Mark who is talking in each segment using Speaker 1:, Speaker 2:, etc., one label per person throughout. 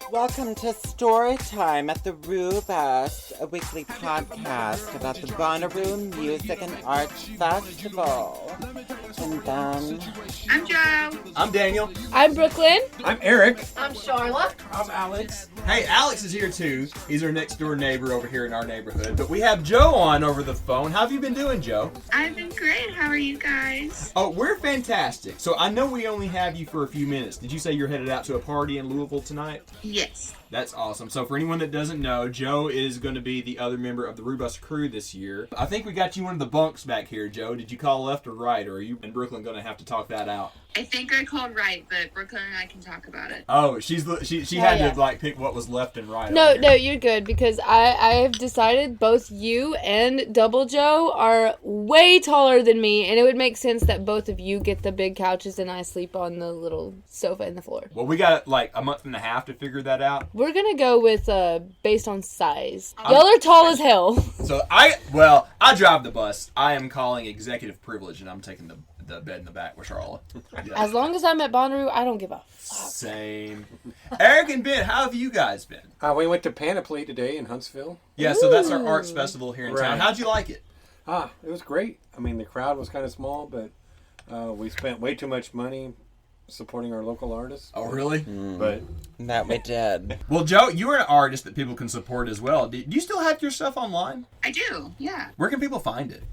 Speaker 1: Welcome to Story Time at the Rubest, a weekly podcast about the Bonnaroo Music and Arts Festival. And then...
Speaker 2: I'm Joe.
Speaker 3: I'm Daniel.
Speaker 4: I'm Brooklyn.
Speaker 5: I'm Eric.
Speaker 6: I'm Charlotte.
Speaker 5: I'm Alex.
Speaker 3: Hey, Alex is here too. He's our next door neighbor over here in our neighborhood. But we have Joe on over the phone. How have you been doing, Joe?
Speaker 2: I've been great. How are you guys?
Speaker 3: Oh, we're fantastic. So I know we only have you for a few minutes. Did you say you're headed out to a party in Louisville tonight?
Speaker 2: Yes.
Speaker 3: That's awesome. So for anyone that doesn't know, Joe is going to be the other member of the Rubus crew this year. I think we got you one of the bunks back here, Joe. Did you call left or right, or are you and Brooklyn going to have to talk that out?
Speaker 2: I think I called right, but Brooklyn and I can talk about it.
Speaker 3: Oh, she had to like pick what was left and right.
Speaker 4: No, you're good because I have decided both you and Double Joe are way taller than me, and it would make sense that both of you get the big couches and I sleep on the little sofa in the floor.
Speaker 3: Well, we got like a month and a half to figure that out.
Speaker 4: We're gonna go with based on size. Y'all are tall as hell.
Speaker 3: So I drive the bus. I am calling executive privilege, and I'm taking the bed in the back with Charlotte. Yeah.
Speaker 4: As long as I'm at Bonnaroo, I don't give a fuck.
Speaker 3: Same. Eric and Ben, how have you guys been?
Speaker 5: We went to Panoply today in Huntsville.
Speaker 3: Yeah, so that's our arts festival here in town.
Speaker 5: Right.
Speaker 3: How'd you like it?
Speaker 5: It was great. I mean, the crowd was kind of small, but we spent way too much money supporting our local artists.
Speaker 3: Oh, really?
Speaker 5: But
Speaker 1: that we did.
Speaker 3: Well, Joe, you're an artist that people can support as well. Do you still have your stuff online?
Speaker 2: I do, yeah.
Speaker 3: Where can people find it?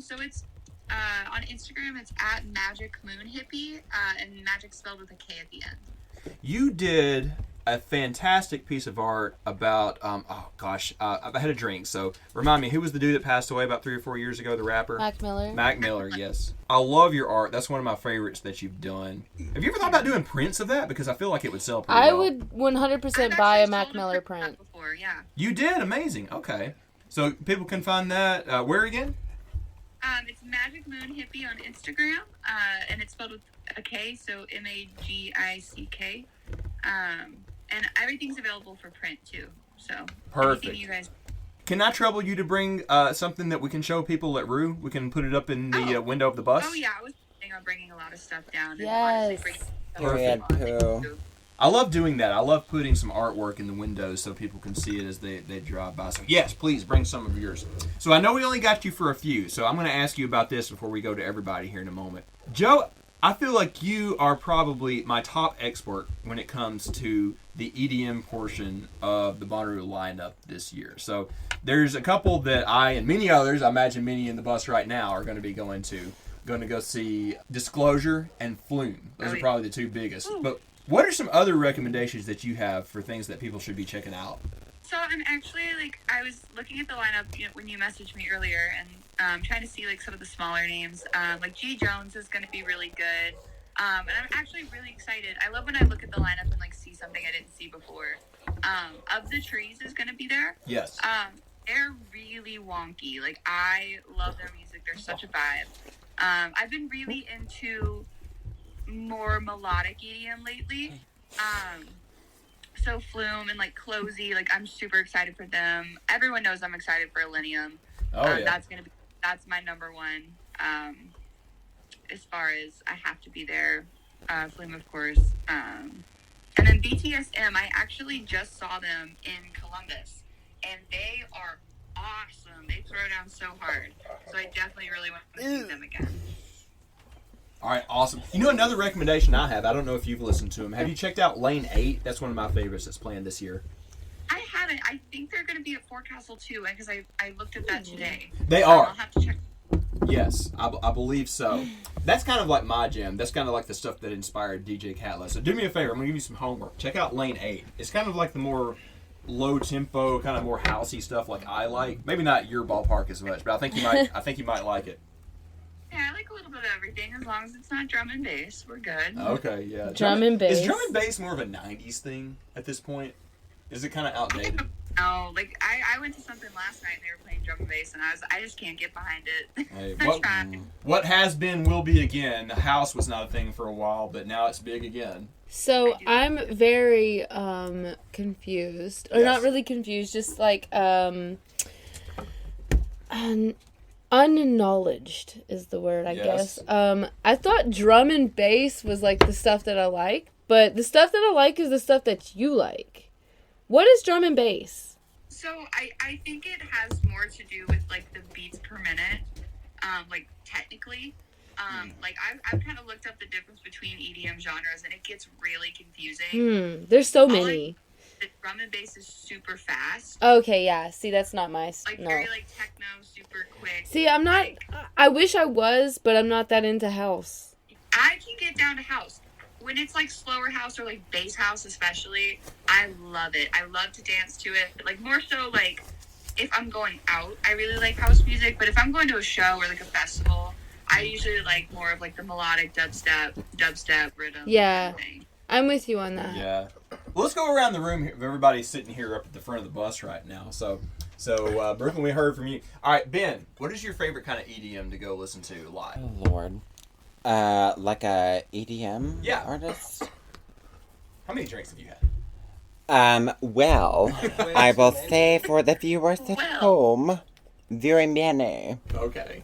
Speaker 2: So it's on Instagram. It's at Magic Moon Hippie, and magic spelled with a K at the end.
Speaker 3: You did a fantastic piece of art about, I had a drink, so remind me, who was the dude that passed away about 3 or 4 years ago, the rapper?
Speaker 4: Mac Miller.
Speaker 3: Mac Miller, yes. I love your art. That's one of my favorites that you've done. Have you ever thought about doing prints of that? Because I feel like it would sell pretty well.
Speaker 4: I would 100% buy a Mac Miller print.
Speaker 2: Before, yeah.
Speaker 3: You did? Amazing. Okay. So people can find that, where again?
Speaker 2: It's Magic Moon Hippie on Instagram, and it's spelled with a K, so MAGICK. And everything's available for print too. So
Speaker 3: perfect.
Speaker 2: You guys...
Speaker 3: Can I trouble you to bring something that we can show people at Rue? We can put it up in the window of the bus.
Speaker 2: Oh yeah, I was planning on bringing a lot of stuff down.
Speaker 4: Yes.
Speaker 1: Period poo.
Speaker 3: I love doing that. I love putting some artwork in the windows so people can see it as they drive by. So yes, please bring some of yours. So I know we only got you for a few, so I'm going to ask you about this before we go to everybody here in a moment. Joe, I feel like you are probably my top expert when it comes to the EDM portion of the Bonnaroo lineup this year. So there's a couple that I and many others, I imagine many in the bus right now, are going to be going to go see Disclosure and Flume. Those are probably the two biggest. But what are some other recommendations that you have for things that people should be checking out?
Speaker 2: So I'm actually, I was looking at the lineup when you messaged me earlier and trying to see, some of the smaller names. G. Jones is going to be really good. And I'm actually really excited. I love when I look at the lineup and, see something I didn't see before. Of the Trees is going to be there.
Speaker 3: Yes.
Speaker 2: They're really wonky. I love their music. They're such a vibe. I've been really into more melodic EDM lately. So Flume and Closey, I'm super excited for them. Everyone knows I'm excited for Illenium.
Speaker 3: Oh yeah.
Speaker 2: That's my number one. As far as I have to be there, Flume of course. And then BTSM, I actually just saw them in Columbus, and they are awesome. They throw down so hard. So I definitely really want to see them again.
Speaker 3: All right, awesome. You know another recommendation I have, I don't know if you've listened to them. Have you checked out Lane 8? That's one of my favorites that's playing this year.
Speaker 2: I haven't. I think they're going to be at Forecastle too, because I looked at that today.
Speaker 3: They are.
Speaker 2: I'll have to check.
Speaker 3: Yes, I believe so. That's kind of like my jam. That's kind of like the stuff that inspired DJ Catless. So do me a favor. I'm going to give you some homework. Check out Lane 8. It's kind of like the more low-tempo, kind of more housey stuff like I like. Maybe not your ballpark as much, but I think you might like it.
Speaker 2: Yeah, I like a little bit of everything. As long as it's not drum and bass, we're good.
Speaker 3: Okay, yeah.
Speaker 4: Drum and bass.
Speaker 3: Is drum and bass more of a 90s thing at this point? Is it kind of outdated?
Speaker 2: No, I went to something last night and they were playing drum and bass, and I just can't get behind it.
Speaker 3: Hey, what has been will be again. The house was not a thing for a while, but now it's big again.
Speaker 4: So I'm very confused, or not really confused, just unknowledged is the word, I guess. I thought drum and bass was the stuff that I like, but the stuff that I like is the stuff that you like. What is drum and bass?
Speaker 2: So I think it has more to do with like the beats per minute, like technically. Like I've kind of looked up the difference between EDM genres, and it gets really confusing.
Speaker 4: There's so many.
Speaker 2: The drum and bass is super fast.
Speaker 4: Okay, yeah. See, that's not my...
Speaker 2: Like,
Speaker 4: no.
Speaker 2: very, like, techno, super quick.
Speaker 4: See, I'm not...
Speaker 2: Like,
Speaker 4: I wish I was, but I'm not that into house.
Speaker 2: I can get down to house. When it's, like, slower house or, like, bass house especially, I love it. I love to dance to it. Like, more so, like, if I'm going out, I really like house music. But if I'm going to a show or, like, a festival, I usually like more of, like, the melodic dubstep rhythm.
Speaker 4: Yeah.
Speaker 2: Kind of thing.
Speaker 4: I'm with you on that.
Speaker 3: Yeah. Well, let's go around the room here. Everybody's sitting here up at the front of the bus right now. So Brooklyn, we heard from you. All right, Ben, what is your favorite kind of EDM to go listen to live?
Speaker 1: Oh, Lord. Like a EDM artist?
Speaker 3: How many drinks have you had?
Speaker 1: Well, I will say for the viewers at home, very many.
Speaker 3: Okay.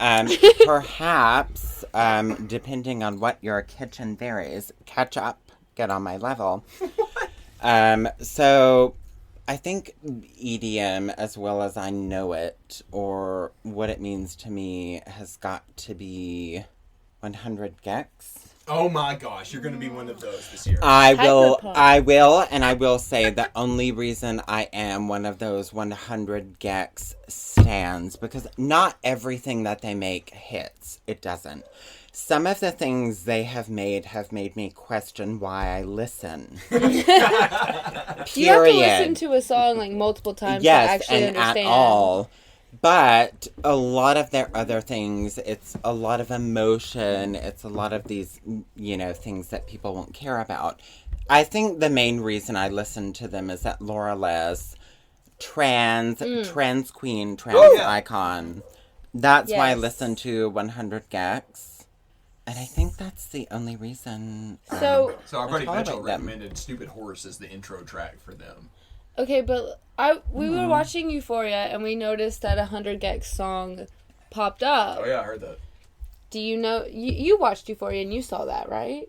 Speaker 1: Perhaps, depending on what your kitchen varies, ketchup, get on my level. So I think EDM, as well as I know it, or what it means to me, has got to be 100 gex.
Speaker 3: Oh my gosh, you're going to be one of those this year.
Speaker 1: I will, and I will say the only reason I am one of those 100 gex stands, because not everything that they make hits. It doesn't. Some of the things they have made me question why I listen. Period.
Speaker 4: You have to listen to a song like multiple times to actually understand.
Speaker 1: At all. But a lot of their other things, it's a lot of emotion. It's a lot of these, things that people won't care about. I think the main reason I listen to them is that Laura Les, trans queen, icon. That's why I listen to 100 gex. And I think that's the only reason.
Speaker 4: So
Speaker 3: our buddy Mitchell recommended Stupid Horse as the intro track for them.
Speaker 4: Okay, but we were watching Euphoria, and we noticed that 100 gex song popped up.
Speaker 3: Oh, yeah, I heard that.
Speaker 4: Do you know... You watched Euphoria, and you saw that, right?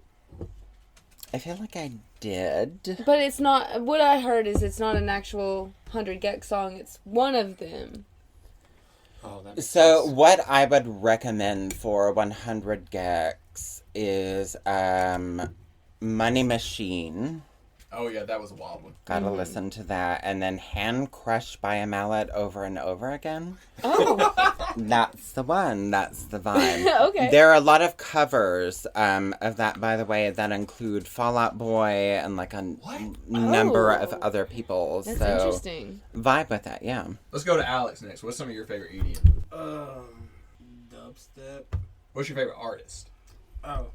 Speaker 1: I feel like I did.
Speaker 4: But it's not... What I heard is it's not an actual 100 gex song. It's one of them.
Speaker 1: Oh, so what I would recommend for 100 gex is Money Machine.
Speaker 3: Oh, yeah, that was a wild one.
Speaker 1: Gotta listen to that. And then Hand Crushed by a Mallet over and over again.
Speaker 4: Oh.
Speaker 1: That's the one. That's the vibe.
Speaker 4: Okay.
Speaker 1: There are a lot of covers of that, by the way, that include Fall Out Boy and like a number of other people.
Speaker 4: That's
Speaker 1: so
Speaker 4: interesting.
Speaker 1: Vibe with that, yeah.
Speaker 3: Let's go to Alex next. What's some of your favorite EDM?
Speaker 6: Dubstep.
Speaker 3: What's your favorite artist?
Speaker 6: Oh,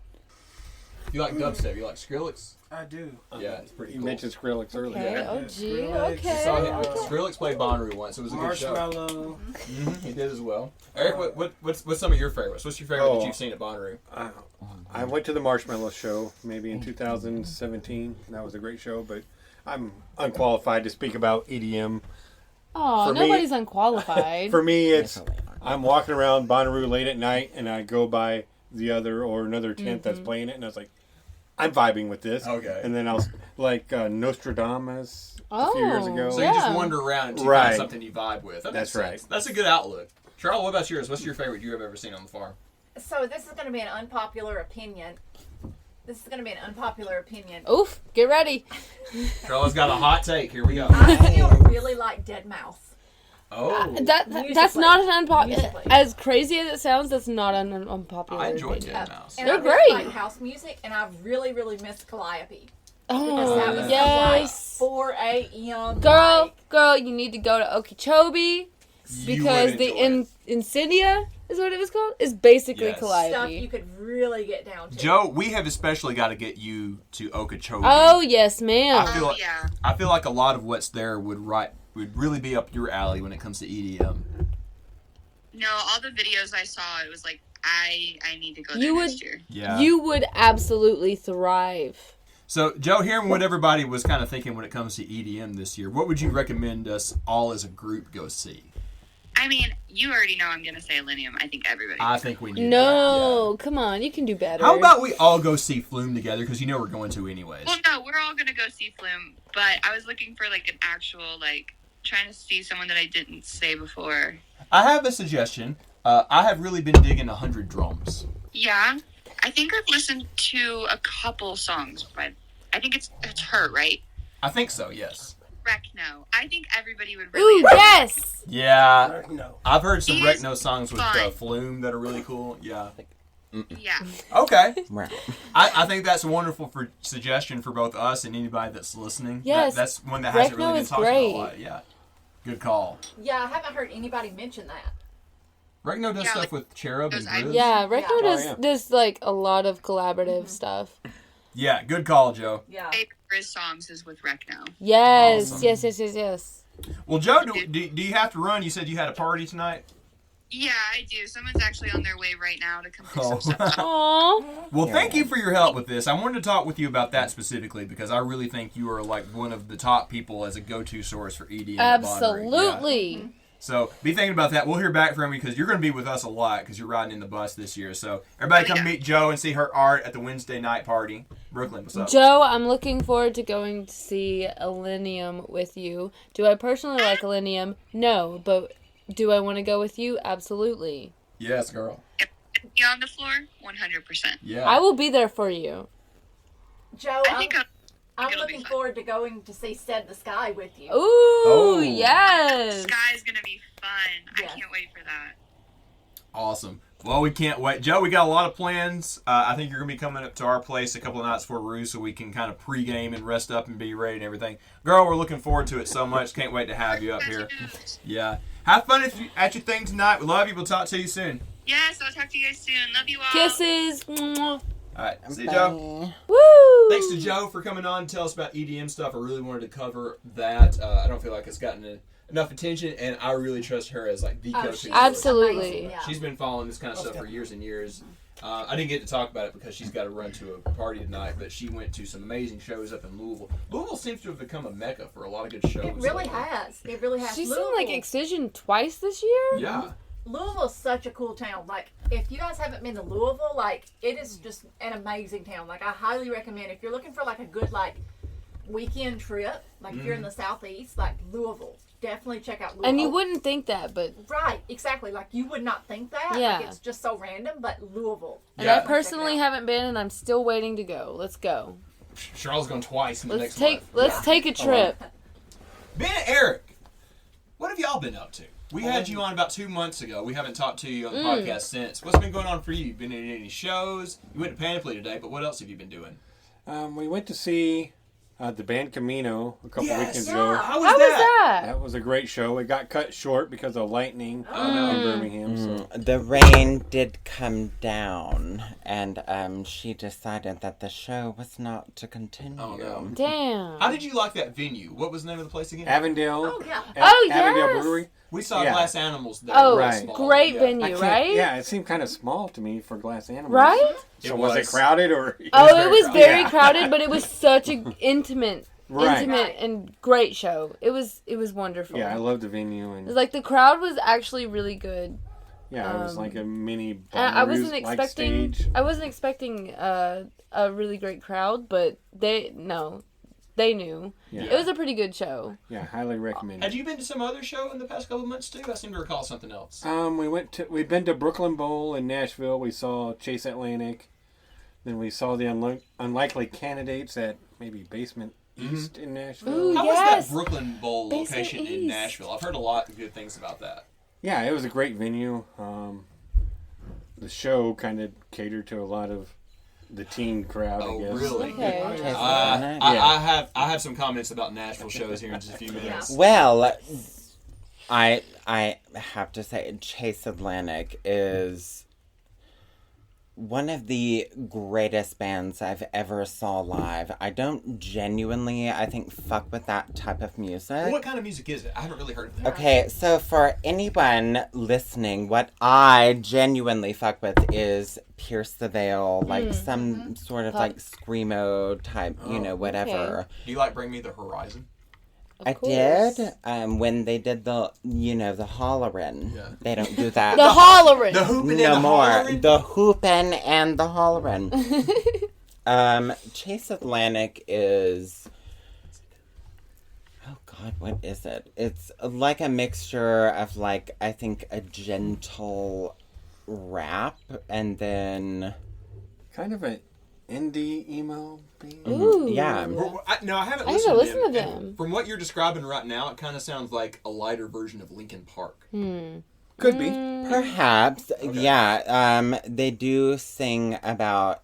Speaker 3: You like dubstep? You like Skrillex?
Speaker 6: I do.
Speaker 3: Yeah, it's pretty
Speaker 5: You
Speaker 3: cool.
Speaker 5: mentioned Skrillex earlier.
Speaker 4: Okay,
Speaker 6: Yeah.
Speaker 4: oh gee,
Speaker 6: Skrillex.
Speaker 4: okay.
Speaker 3: Saw him.
Speaker 4: Okay.
Speaker 3: Skrillex played Bonnaroo once. It was a good show.
Speaker 6: Marshmallow.
Speaker 3: He did as well. Eric, what's some of your favorites? What's your favorite that you've seen at Bonnaroo?
Speaker 5: I went to the Marshmallow show maybe in 2017. That was a great show, but I'm unqualified to speak about EDM.
Speaker 4: Oh,
Speaker 5: For me-
Speaker 4: nobody's unqualified.
Speaker 5: For me, it's
Speaker 1: Definitely not.
Speaker 5: I'm walking around Bonnaroo late at night, and I go by the other or another tent that's playing it, and I was like, I'm vibing with this.
Speaker 3: Okay.
Speaker 5: And then I was like Nostradamus a few years ago.
Speaker 3: So you just wander around until you find something you vibe with. That makes
Speaker 5: That's right.
Speaker 3: sense. That's a good outlook. Charlotte, what about yours? What's your favorite you have ever seen on the farm?
Speaker 7: So this is going to be an unpopular opinion.
Speaker 4: Oof, get ready.
Speaker 3: Charlotte's got a hot take. Here we go.
Speaker 7: I still really like Dead Mouse.
Speaker 3: Oh.
Speaker 4: That's
Speaker 7: Musically.
Speaker 4: not an unpopular...
Speaker 7: Musically.
Speaker 4: As crazy as it sounds, that's not an unpopular
Speaker 3: I enjoy
Speaker 4: opinion.
Speaker 3: Dead Mouse.
Speaker 7: And
Speaker 4: They're
Speaker 7: I really
Speaker 4: great.
Speaker 7: like house music, and I really, really miss Calliope.
Speaker 4: Oh,
Speaker 7: That was
Speaker 4: yes.
Speaker 7: Like 4 a.m.
Speaker 4: Girl, you need to go to Okeechobee because
Speaker 3: would
Speaker 4: the
Speaker 3: enjoy
Speaker 4: Insidia is what it was called. Is basically
Speaker 3: Yes.
Speaker 7: stuff you
Speaker 4: Calliope.
Speaker 7: could really get down to.
Speaker 3: Joe, we have especially got to get you to Okeechobee.
Speaker 4: Oh yes, ma'am.
Speaker 3: I feel like,
Speaker 2: yeah.
Speaker 3: I feel like a lot of what's there would really be up your alley when it comes to EDM.
Speaker 2: No, all the videos I saw, it was like, I need to go there
Speaker 4: You would-
Speaker 2: next year.
Speaker 3: Yeah.
Speaker 4: You would absolutely thrive.
Speaker 3: So, Joe, hearing what everybody was kind of thinking when it comes to EDM this year, what would you recommend us all as a group go see?
Speaker 2: I mean, you already know I'm gonna say Millennium. I think everybody.
Speaker 3: I think we need
Speaker 4: No, come on, you can do better.
Speaker 3: How about we all go see Flume together? Because you know we're going to anyways.
Speaker 2: Well, no, we're all gonna go see Flume, but I was looking for like an actual trying to see someone that I didn't say before.
Speaker 3: I have a suggestion. I have really been digging 100 Drums.
Speaker 2: Yeah, I think I've listened to a couple songs, but I think it's her, right?
Speaker 3: I think so, yes.
Speaker 2: Recno. I think everybody would really.
Speaker 4: Ooh, yes.
Speaker 3: Yeah,
Speaker 5: No.
Speaker 3: I've heard some
Speaker 2: He
Speaker 3: Recno
Speaker 2: is
Speaker 3: songs with
Speaker 2: fun.
Speaker 3: Flume that are really cool. Yeah.
Speaker 2: Yeah.
Speaker 3: Okay.
Speaker 1: Right.
Speaker 3: I think that's a wonderful suggestion for both us and anybody that's listening.
Speaker 4: Yes.
Speaker 3: That's one that hasn't
Speaker 4: Recno
Speaker 3: really been
Speaker 4: is
Speaker 3: talked about
Speaker 4: great.
Speaker 3: a lot. Yeah. Good call.
Speaker 7: Yeah, I haven't heard anybody mention that.
Speaker 3: Recno does
Speaker 2: Yeah,
Speaker 3: stuff
Speaker 2: like
Speaker 3: with Cherub and
Speaker 2: those I-
Speaker 3: Grizz.
Speaker 4: Yeah, Recno
Speaker 7: Yeah.
Speaker 4: does
Speaker 5: yeah.
Speaker 4: does like a lot of collaborative stuff.
Speaker 3: Yeah, good call, Joe.
Speaker 7: Yeah.
Speaker 2: Favorite Grizz songs is with Recno.
Speaker 4: Yes,
Speaker 3: Awesome.
Speaker 4: yes.
Speaker 3: Well, Joe, do you have to run? You said you had a party tonight?
Speaker 2: Yeah, I do. Someone's actually on their way right now to come pick
Speaker 3: Oh.
Speaker 2: some stuff up.
Speaker 4: Aww.
Speaker 3: Well, thank you for your help with this. I wanted to talk with you about that specifically because I really think you are like one of the top people as a go-to source for EDM. at Bonnaroo. Yeah.
Speaker 4: Absolutely.
Speaker 3: So be thinking about that. We'll hear back from you because you're going to be with us a lot because you're riding in the bus this year. So everybody come
Speaker 2: Yeah.
Speaker 3: meet Joe and see her art at the Wednesday night party. Brooklyn, what's up?
Speaker 4: Joe, I'm looking forward to going to see Millennium with you. Do I personally like Millennium? No, but do I want to go with you? Absolutely.
Speaker 3: Yes, girl.
Speaker 2: You on the floor? 100%.
Speaker 3: Yeah.
Speaker 4: I will be there for you.
Speaker 7: Joe,
Speaker 2: I think
Speaker 7: I'm
Speaker 2: it'll be
Speaker 7: looking
Speaker 2: fun.
Speaker 7: forward to going to see Set the Sky with you.
Speaker 4: Ooh,
Speaker 3: Oh.
Speaker 4: yes.
Speaker 2: Sky's gonna be fun.
Speaker 7: Yes.
Speaker 2: I can't wait for that.
Speaker 3: Awesome. Well, we can't wait. Joe, we got a lot of plans. I think you're going to be coming up to our place a couple of nights before Rue so we can kind of pregame and rest up and be ready and everything. Girl, we're looking forward to it so much. Can't wait to have you up here. Yeah. Have fun at your thing tonight. We love you. We'll talk to you soon.
Speaker 2: Yes, I'll talk to you guys soon. Love you all.
Speaker 4: Kisses. Mwah.
Speaker 3: All right. See you, Joe.
Speaker 4: Woo.
Speaker 3: Thanks to Joe for coming on and tell us about EDM stuff. I really wanted to cover that. I don't feel like it's gotten enough attention, and I really trust her as like the
Speaker 7: Oh,
Speaker 3: go-to.
Speaker 7: she's
Speaker 4: Absolutely.
Speaker 7: amazing, yeah.
Speaker 3: She's been following this kind of stuff for years and years. I didn't get to talk about it because she's got to run to a party tonight, but she went to some amazing shows up in Louisville. Louisville seems to have become a mecca for a lot of good shows.
Speaker 7: It really
Speaker 3: lately.
Speaker 7: has. It really has.
Speaker 4: She's seen like
Speaker 7: Louisville-
Speaker 4: Excision twice this year.
Speaker 3: Yeah.
Speaker 7: Louisville's such a cool town. Like, if you guys haven't been to Louisville, like, it is just an amazing town. Like, I highly recommend if you're looking for like a good like weekend trip, like if you're in the southeast, like Louisville, definitely check out Louisville.
Speaker 4: And you wouldn't think that, but
Speaker 7: Right, exactly. Like, you would not think that.
Speaker 4: Yeah.
Speaker 7: Like, it's just so random, but Louisville.
Speaker 4: and
Speaker 3: Yeah.
Speaker 4: I personally haven't been, and I'm still waiting to go. Let's go.
Speaker 3: Charles going twice in the
Speaker 4: Let's
Speaker 3: next month.
Speaker 4: let's take a trip.
Speaker 3: Ben and Eric, what have y'all been up to? We had you on about 2 months ago. We haven't talked to you on the podcast since. What's been going on for you? You been in any shows? You went to Panoply today, but what else have you been doing?
Speaker 5: We went to see the band Camino a couple weekends
Speaker 7: Yeah.
Speaker 5: ago.
Speaker 3: How was
Speaker 4: How was
Speaker 3: that?
Speaker 4: that?
Speaker 5: That was a great show. It got cut short because of lightning
Speaker 3: Oh, no.
Speaker 5: in Birmingham. So
Speaker 1: The rain did come down, and she decided that the show was not to continue.
Speaker 3: Oh, no.
Speaker 4: Damn.
Speaker 3: How did you like that venue? What was the name of the place again?
Speaker 5: Avondale.
Speaker 7: Oh, yeah.
Speaker 4: Oh,
Speaker 5: Avondale
Speaker 4: yes.
Speaker 5: Brewery.
Speaker 3: We saw
Speaker 5: Yeah.
Speaker 3: Glass Animals there.
Speaker 4: Oh,
Speaker 5: Right.
Speaker 4: great
Speaker 3: Yeah.
Speaker 4: venue,
Speaker 5: I can't-
Speaker 4: right?
Speaker 5: Yeah, it seemed kind of small to me for Glass Animals.
Speaker 4: Right?
Speaker 5: So
Speaker 3: It
Speaker 5: was it
Speaker 3: was.
Speaker 5: crowded or?
Speaker 4: Oh, it was very
Speaker 5: Yeah.
Speaker 4: crowded, but it was such a intimate
Speaker 5: Right.
Speaker 4: and great show. It was wonderful.
Speaker 5: Yeah, I love the venue
Speaker 4: It
Speaker 5: and
Speaker 4: was like the crowd was actually really good.
Speaker 5: yeah, it was like a mini.
Speaker 4: And I wasn't
Speaker 5: Bonnaroo-like
Speaker 4: expecting
Speaker 5: stage.
Speaker 4: I wasn't expecting a really great crowd, but they knew.
Speaker 5: Yeah.
Speaker 4: It was a pretty good show.
Speaker 5: Yeah, highly recommend
Speaker 3: Had
Speaker 5: it.
Speaker 3: you been to some other show in the past couple of months too? I seem to recall something else.
Speaker 5: We've been to Brooklyn Bowl in Nashville. We saw Chase Atlantic. Then we saw the Unlikely Candidates at maybe Basement East in Nashville.
Speaker 4: Ooh,
Speaker 3: How
Speaker 4: yes.
Speaker 3: was that Brooklyn Bowl
Speaker 4: Basement
Speaker 3: location in
Speaker 4: East.
Speaker 3: Nashville? I've heard a lot of good things about that.
Speaker 5: Yeah, it was a great venue. The show kind of catered to a lot of the teen crowd,
Speaker 3: Oh,
Speaker 5: I guess.
Speaker 3: really?
Speaker 4: Okay.
Speaker 3: I have some comments about Nashville shows here in just a few minutes.
Speaker 1: Well, I have to say, Chase Atlantic is one of the greatest bands I've ever saw live. I don't genuinely, I think, fuck with that type of music.
Speaker 3: What kind of music is it? I haven't really heard of that.
Speaker 1: Okay, so for anyone listening, what I genuinely fuck with is Pierce the Veil, like some sort of like screamo type, whatever.
Speaker 3: Do you like Bring Me the Horizon?
Speaker 1: I
Speaker 4: course.
Speaker 1: did. When they did the hollering.
Speaker 3: Yeah.
Speaker 1: They don't do that.
Speaker 4: The hollering.
Speaker 3: The hooping and
Speaker 1: no
Speaker 3: the
Speaker 1: more.
Speaker 3: hollering?
Speaker 1: The hooping and the hollering. Chase Atlantic is. Oh God, what is it? It's like a mixture of like I think a gentle rap and then
Speaker 5: Kind of an indie emo band.
Speaker 4: Ooh.
Speaker 1: yeah.
Speaker 3: Well, I haven't
Speaker 4: I haven't
Speaker 3: listened
Speaker 4: listened to
Speaker 3: and
Speaker 4: them.
Speaker 3: From what you're describing right now, it kind of sounds like a lighter version of Linkin Park.
Speaker 5: Could be.
Speaker 1: Perhaps, yeah. They do sing about,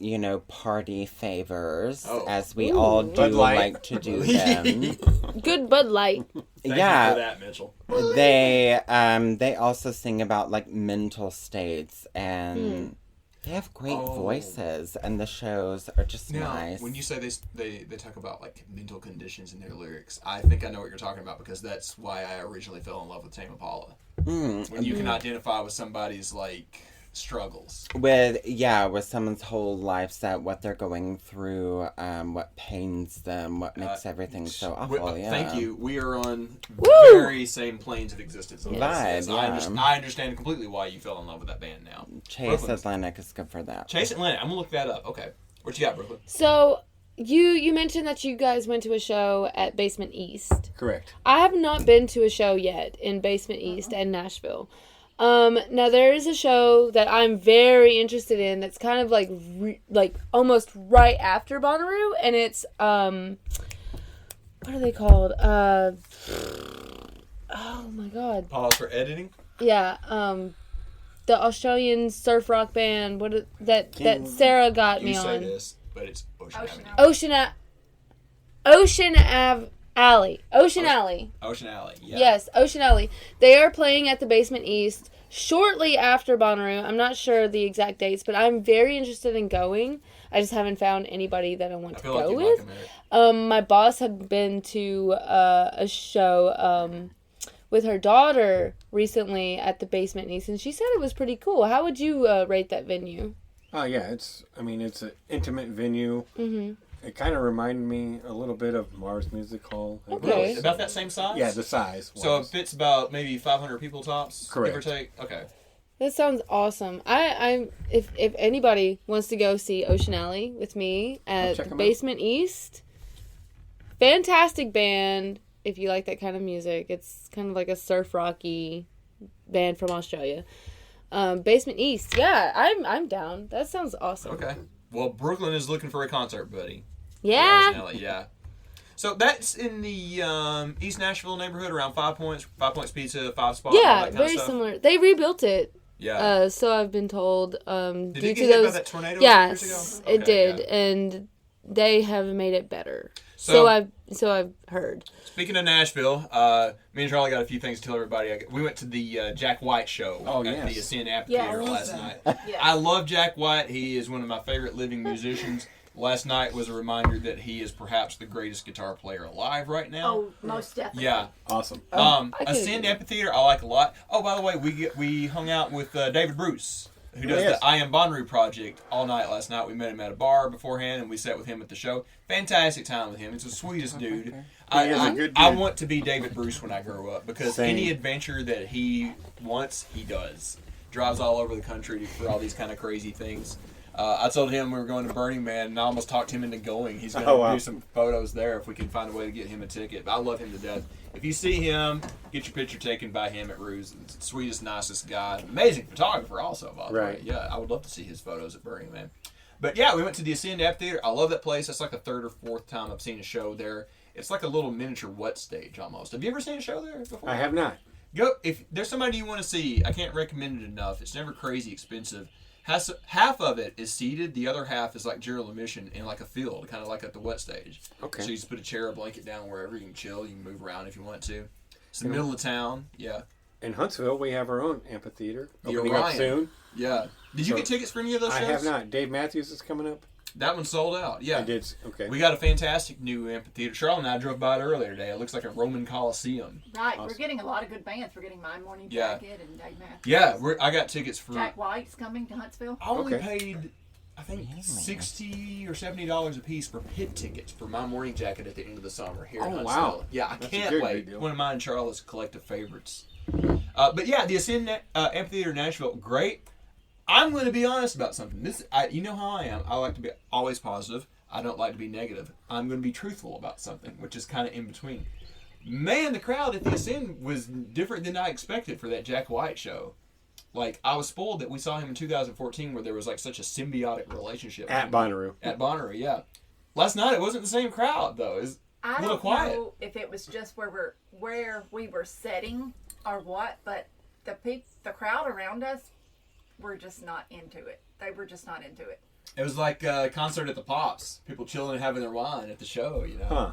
Speaker 1: party favors,
Speaker 3: Oh.
Speaker 1: as we
Speaker 4: Ooh.
Speaker 1: all do
Speaker 5: Bud Light.
Speaker 1: like to do them.
Speaker 4: Good Bud Light.
Speaker 3: Thank
Speaker 1: Yeah.
Speaker 3: you for that, Mitchell.
Speaker 1: They also sing about, like, mental states, and they have great voices, and the shows are just
Speaker 3: Now,
Speaker 1: nice.
Speaker 3: when you say they talk about like mental conditions in their lyrics, I think I know what you're talking about because that's why I originally fell in love with Tame Impala. When you can identify with somebody's like struggles.
Speaker 1: with someone's whole life set, what they're going through, what pains them, what makes everything so awful. Yeah.
Speaker 3: Thank you. We are on
Speaker 4: Woo!
Speaker 3: very same planes of existence.
Speaker 1: Vibe,
Speaker 3: I understand completely why you fell in love with that band now.
Speaker 1: Chase
Speaker 3: Brooklyn.
Speaker 1: Atlantic is good for that.
Speaker 3: Chase Atlantic. I'm gonna look that up. Okay, what you got, Brooklyn?
Speaker 4: So, you mentioned that you guys went to a show at Basement East.
Speaker 5: Correct.
Speaker 4: I have not been to a show yet in Basement East and Nashville. Now there is a show that I'm very interested in that's kind of like almost right after Bonnaroo, and it's what are they called? Oh my god.
Speaker 3: Pause for editing.
Speaker 4: Yeah, the Australian surf rock band. That Sarah got
Speaker 3: You
Speaker 4: me
Speaker 3: say
Speaker 4: on.
Speaker 3: this, but it's Ocean Avenue.
Speaker 4: Ocean Alley. Ocean Alley.
Speaker 3: Ocean Alley. Yeah.
Speaker 4: Yes, Ocean Alley. They are playing at the Basement East shortly after Bonnaroo. I'm not sure the exact dates, but I'm very interested in going. I just haven't found anybody that I want
Speaker 3: I
Speaker 4: to
Speaker 3: feel
Speaker 4: go
Speaker 3: like you
Speaker 4: with.
Speaker 3: like them,
Speaker 4: My boss had been to a show with her daughter recently at the Basement East, and she said it was pretty cool. How would you rate that venue?
Speaker 5: Oh yeah, it's an intimate venue. Mm-hmm. It kind of reminded me a little bit of Mars Music Hall.
Speaker 4: Okay.
Speaker 3: Really? About that same size?
Speaker 5: Yeah, the size.
Speaker 3: So it
Speaker 5: was.
Speaker 3: fits about maybe 500 people tops,
Speaker 5: Correct.
Speaker 3: give or take. Okay.
Speaker 4: That sounds awesome. If anybody wants to go see Ocean Alley with me at
Speaker 5: check 'em out.
Speaker 4: Basement East, fantastic band. If you like that kind of music, it's kind of like a surf rocky band from Australia. Basement East, yeah, I'm down. That sounds awesome.
Speaker 3: Okay. Well, Brooklyn is looking for a concert, buddy.
Speaker 4: Yeah.
Speaker 3: Yeah. So that's in the East Nashville neighborhood, around 5 Points, 5 Points Pizza, 5 Spot. all
Speaker 4: Yeah,
Speaker 3: that kind
Speaker 4: very
Speaker 3: of stuff.
Speaker 4: similar. They rebuilt it.
Speaker 3: Yeah.
Speaker 4: So I've been told.
Speaker 3: Did
Speaker 4: Due
Speaker 3: it
Speaker 4: to
Speaker 3: get hit by
Speaker 4: those,
Speaker 3: that tornado?
Speaker 4: yes,
Speaker 3: years ago?
Speaker 4: it
Speaker 3: Okay,
Speaker 4: did,
Speaker 3: yeah.
Speaker 4: and they have made it better.
Speaker 3: So-
Speaker 4: So I've heard.
Speaker 3: Speaking of Nashville, me and Charlie got a few things to tell everybody. We went to the Jack White show at
Speaker 5: yes.
Speaker 3: the Ascend Amphitheater
Speaker 7: Yes.
Speaker 3: last night.
Speaker 7: Yeah.
Speaker 3: I love Jack White. He is one of my favorite living musicians. Last night was a reminder that he is perhaps the greatest guitar player alive right now.
Speaker 7: Oh, most definitely.
Speaker 3: Yeah.
Speaker 5: Awesome.
Speaker 4: I can
Speaker 3: Ascend
Speaker 4: agree.
Speaker 3: Amphitheater, I like a lot. Oh, by the way, we hung out with David Bruce, who does
Speaker 5: Yes.
Speaker 3: the I Am Bonnaroo project all night last night. We met him at a bar beforehand, and we sat with him at the show. Fantastic time with him. He's the sweetest dude.
Speaker 5: He is a good
Speaker 3: I
Speaker 5: dude.
Speaker 3: want to be David Bruce when I grow up because
Speaker 5: Same.
Speaker 3: any adventure that he wants, he does. Drives all over the country for all these kind of crazy things. I told him we were going to Burning Man, and I almost talked him into going. He's going to
Speaker 5: Oh, wow.
Speaker 3: do some photos there if we can find a way to get him a ticket. But I love him to death. If you see him, get your picture taken by him at Ruse. He's the sweetest, nicest guy. Amazing photographer also, by the way.
Speaker 5: Right.
Speaker 3: Yeah, I would love to see his photos at Burning Man. But yeah, we went to the Ascend Amphitheater. I love that place. That's like the third or fourth time I've seen a show there. It's like a little miniature wet stage almost. Have you ever seen a show there before?
Speaker 5: I have not.
Speaker 3: Go if there's somebody you want to see. I can't recommend it enough. It's never crazy expensive. Half of it is seated. The other half is like general admission in like a field, kind of like at the wet stage.
Speaker 5: Okay.
Speaker 3: So you just put a chair or blanket down wherever. You can chill. You can move around if you want to. It's the middle of town. Yeah.
Speaker 5: In Huntsville, we have our own amphitheater
Speaker 3: The
Speaker 5: opening up
Speaker 3: Orion.
Speaker 5: soon.
Speaker 3: Yeah. Did you
Speaker 5: So,
Speaker 3: get tickets for any of those shows?
Speaker 5: I have not. Dave Matthews is coming up.
Speaker 3: That one sold out. Yeah.
Speaker 5: I did. Okay.
Speaker 3: We got a fantastic new amphitheater. Charlotte and I drove by it earlier today. It looks like a Roman Coliseum.
Speaker 7: Right, we're
Speaker 5: Awesome.
Speaker 7: getting a lot of good bands. We're getting My Morning
Speaker 3: Yeah.
Speaker 7: Jacket and Dave Matthews.
Speaker 3: Yeah, I got tickets for.
Speaker 7: Jack White's coming to Huntsville.
Speaker 3: I only
Speaker 5: Okay.
Speaker 3: paid I think
Speaker 1: Really?
Speaker 3: $60 or $70 a piece for pit tickets for my morning jacket at the end of the summer here in
Speaker 5: Oh,
Speaker 3: Huntsville.
Speaker 5: wow.
Speaker 3: Yeah, I
Speaker 5: That's a
Speaker 3: can't
Speaker 5: good
Speaker 3: wait.
Speaker 5: deal.
Speaker 3: One of mine and Charlotte's collective favorites. But yeah, the Ascend Amphitheater Nashville, great. I'm going to be honest about something. You know how I am. I like to be always positive. I don't like to be negative. I'm going to be truthful about something, which is kind of in between. Man, the crowd at the Ascend was different than I expected for that Jack White show. Like, I was spoiled that we saw him in 2014 where there was like such a symbiotic relationship.
Speaker 5: At Bonnaroo.
Speaker 3: At Bonnaroo, yeah. Last night it wasn't the same crowd though. It was
Speaker 7: I
Speaker 3: a little
Speaker 7: don't
Speaker 3: quiet.
Speaker 7: know if it was just where we were sitting or what, but the crowd around us were just not into it. They were just not into it.
Speaker 3: It was like a concert at the Pops. People chilling and having their wine at the show, you know.
Speaker 5: Huh.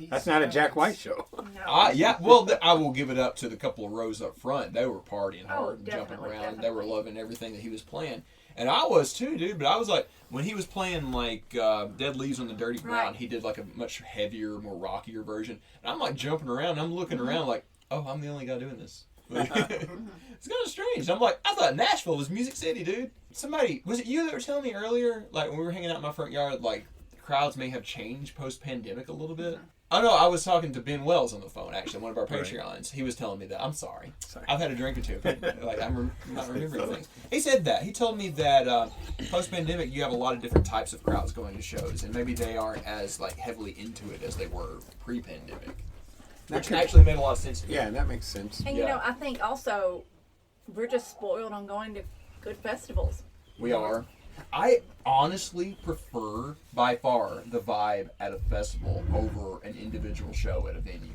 Speaker 5: That's not a Jack White show.
Speaker 7: No.
Speaker 3: Yeah, well, I will give it up to the couple of rows up front. They were partying hard and jumping
Speaker 7: definitely,
Speaker 3: around. They were
Speaker 7: definitely.
Speaker 3: loving everything that he was playing. And I was too, dude. But I was like, when he was playing like Dead Leaves on the Dirty Ground,
Speaker 7: Right.
Speaker 3: he did like a much heavier, more rockier version. And I'm like jumping around. I'm looking around like, oh, I'm the only guy doing this. Like, it's kind of strange. I'm like, I thought Nashville was Music City, dude. Somebody, was it you that were telling me earlier, like when we were hanging out in my front yard, like the crowds may have changed post-pandemic a little bit? Oh no, I was talking to Ben Wells on the phone, actually, one of our Patreons. He was telling me that. I'm sorry. I've had a drink or two. Like, I'm not remembering things. He said that. He told me that post-pandemic, you have a lot of different types of crowds going to shows, and maybe they aren't as like heavily into it as they were pre-pandemic. Which actually made a lot of sense to me.
Speaker 5: Yeah, that makes sense.
Speaker 7: And you know, I think also we're just spoiled on going to good festivals.
Speaker 3: We are. I honestly prefer, by far, the vibe at a festival over an individual show at a venue.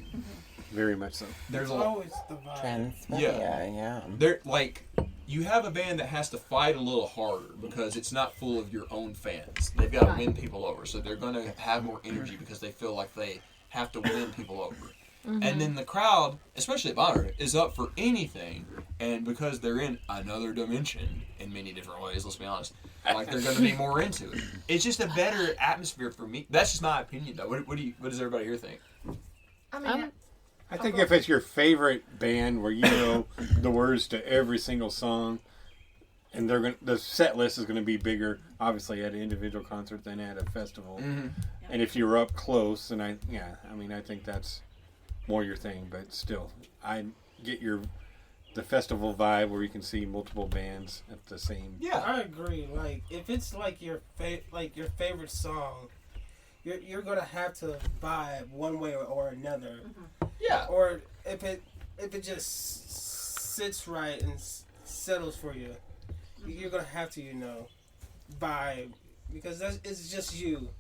Speaker 5: Very much so.
Speaker 3: There's
Speaker 6: It's
Speaker 3: a
Speaker 6: always the vibe.
Speaker 1: Transmedia, yeah.
Speaker 3: There, like, you have a band that has to fight a little harder because it's not full of your own fans. They've got to win people over, so they're going to have more energy because they feel like they have to win people over. And then the crowd, especially at Bonnaroo, is up for anything, and because they're in another dimension in many different ways, let's be honest, like they're going to be more into it. It's just a better atmosphere for me. That's just my opinion, though. What does everybody here think?
Speaker 7: I mean,
Speaker 5: I think if it's your favorite band where you know the words to every single song, and the set list is going to be bigger, obviously at an individual concert than at a festival. And if you're up close, and I think that's more your thing. But still, I get the festival vibe where you can see multiple bands at the same.
Speaker 3: Yeah.
Speaker 6: I agree. Like if it's like your favorite song, you're gonna have to vibe one way or another.
Speaker 3: Yeah.
Speaker 6: Or if it just sits right and settles for you, you're gonna have to vibe because it's just you.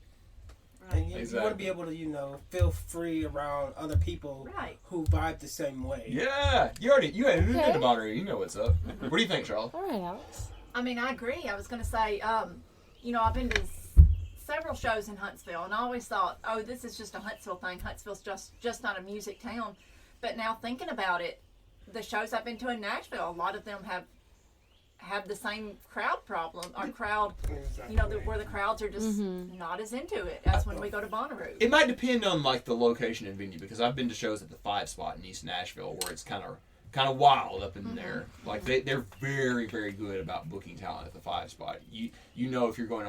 Speaker 6: And you want to be able to, feel free around other people who vibe the same way.
Speaker 3: Yeah. You had been to Bonnaroo. You know what's up. What do you think, Charlotte?
Speaker 4: All right, Alex.
Speaker 7: I mean, I agree. I was going to say, I've been to several shows in Huntsville, and I always thought, oh, this is just a Huntsville thing. Huntsville's just not a music town. But now thinking about it, the shows I've been to in Nashville, a lot of them have the same crowd problem or crowd, where the crowds are just not as into it as when we go to Bonnaroo.
Speaker 3: It might depend on like the location and venue because I've been to shows at the 5 Spot in East Nashville where it's kind of wild up in there. Like they're very, very good about booking talent at the 5 Spot. You know if you're going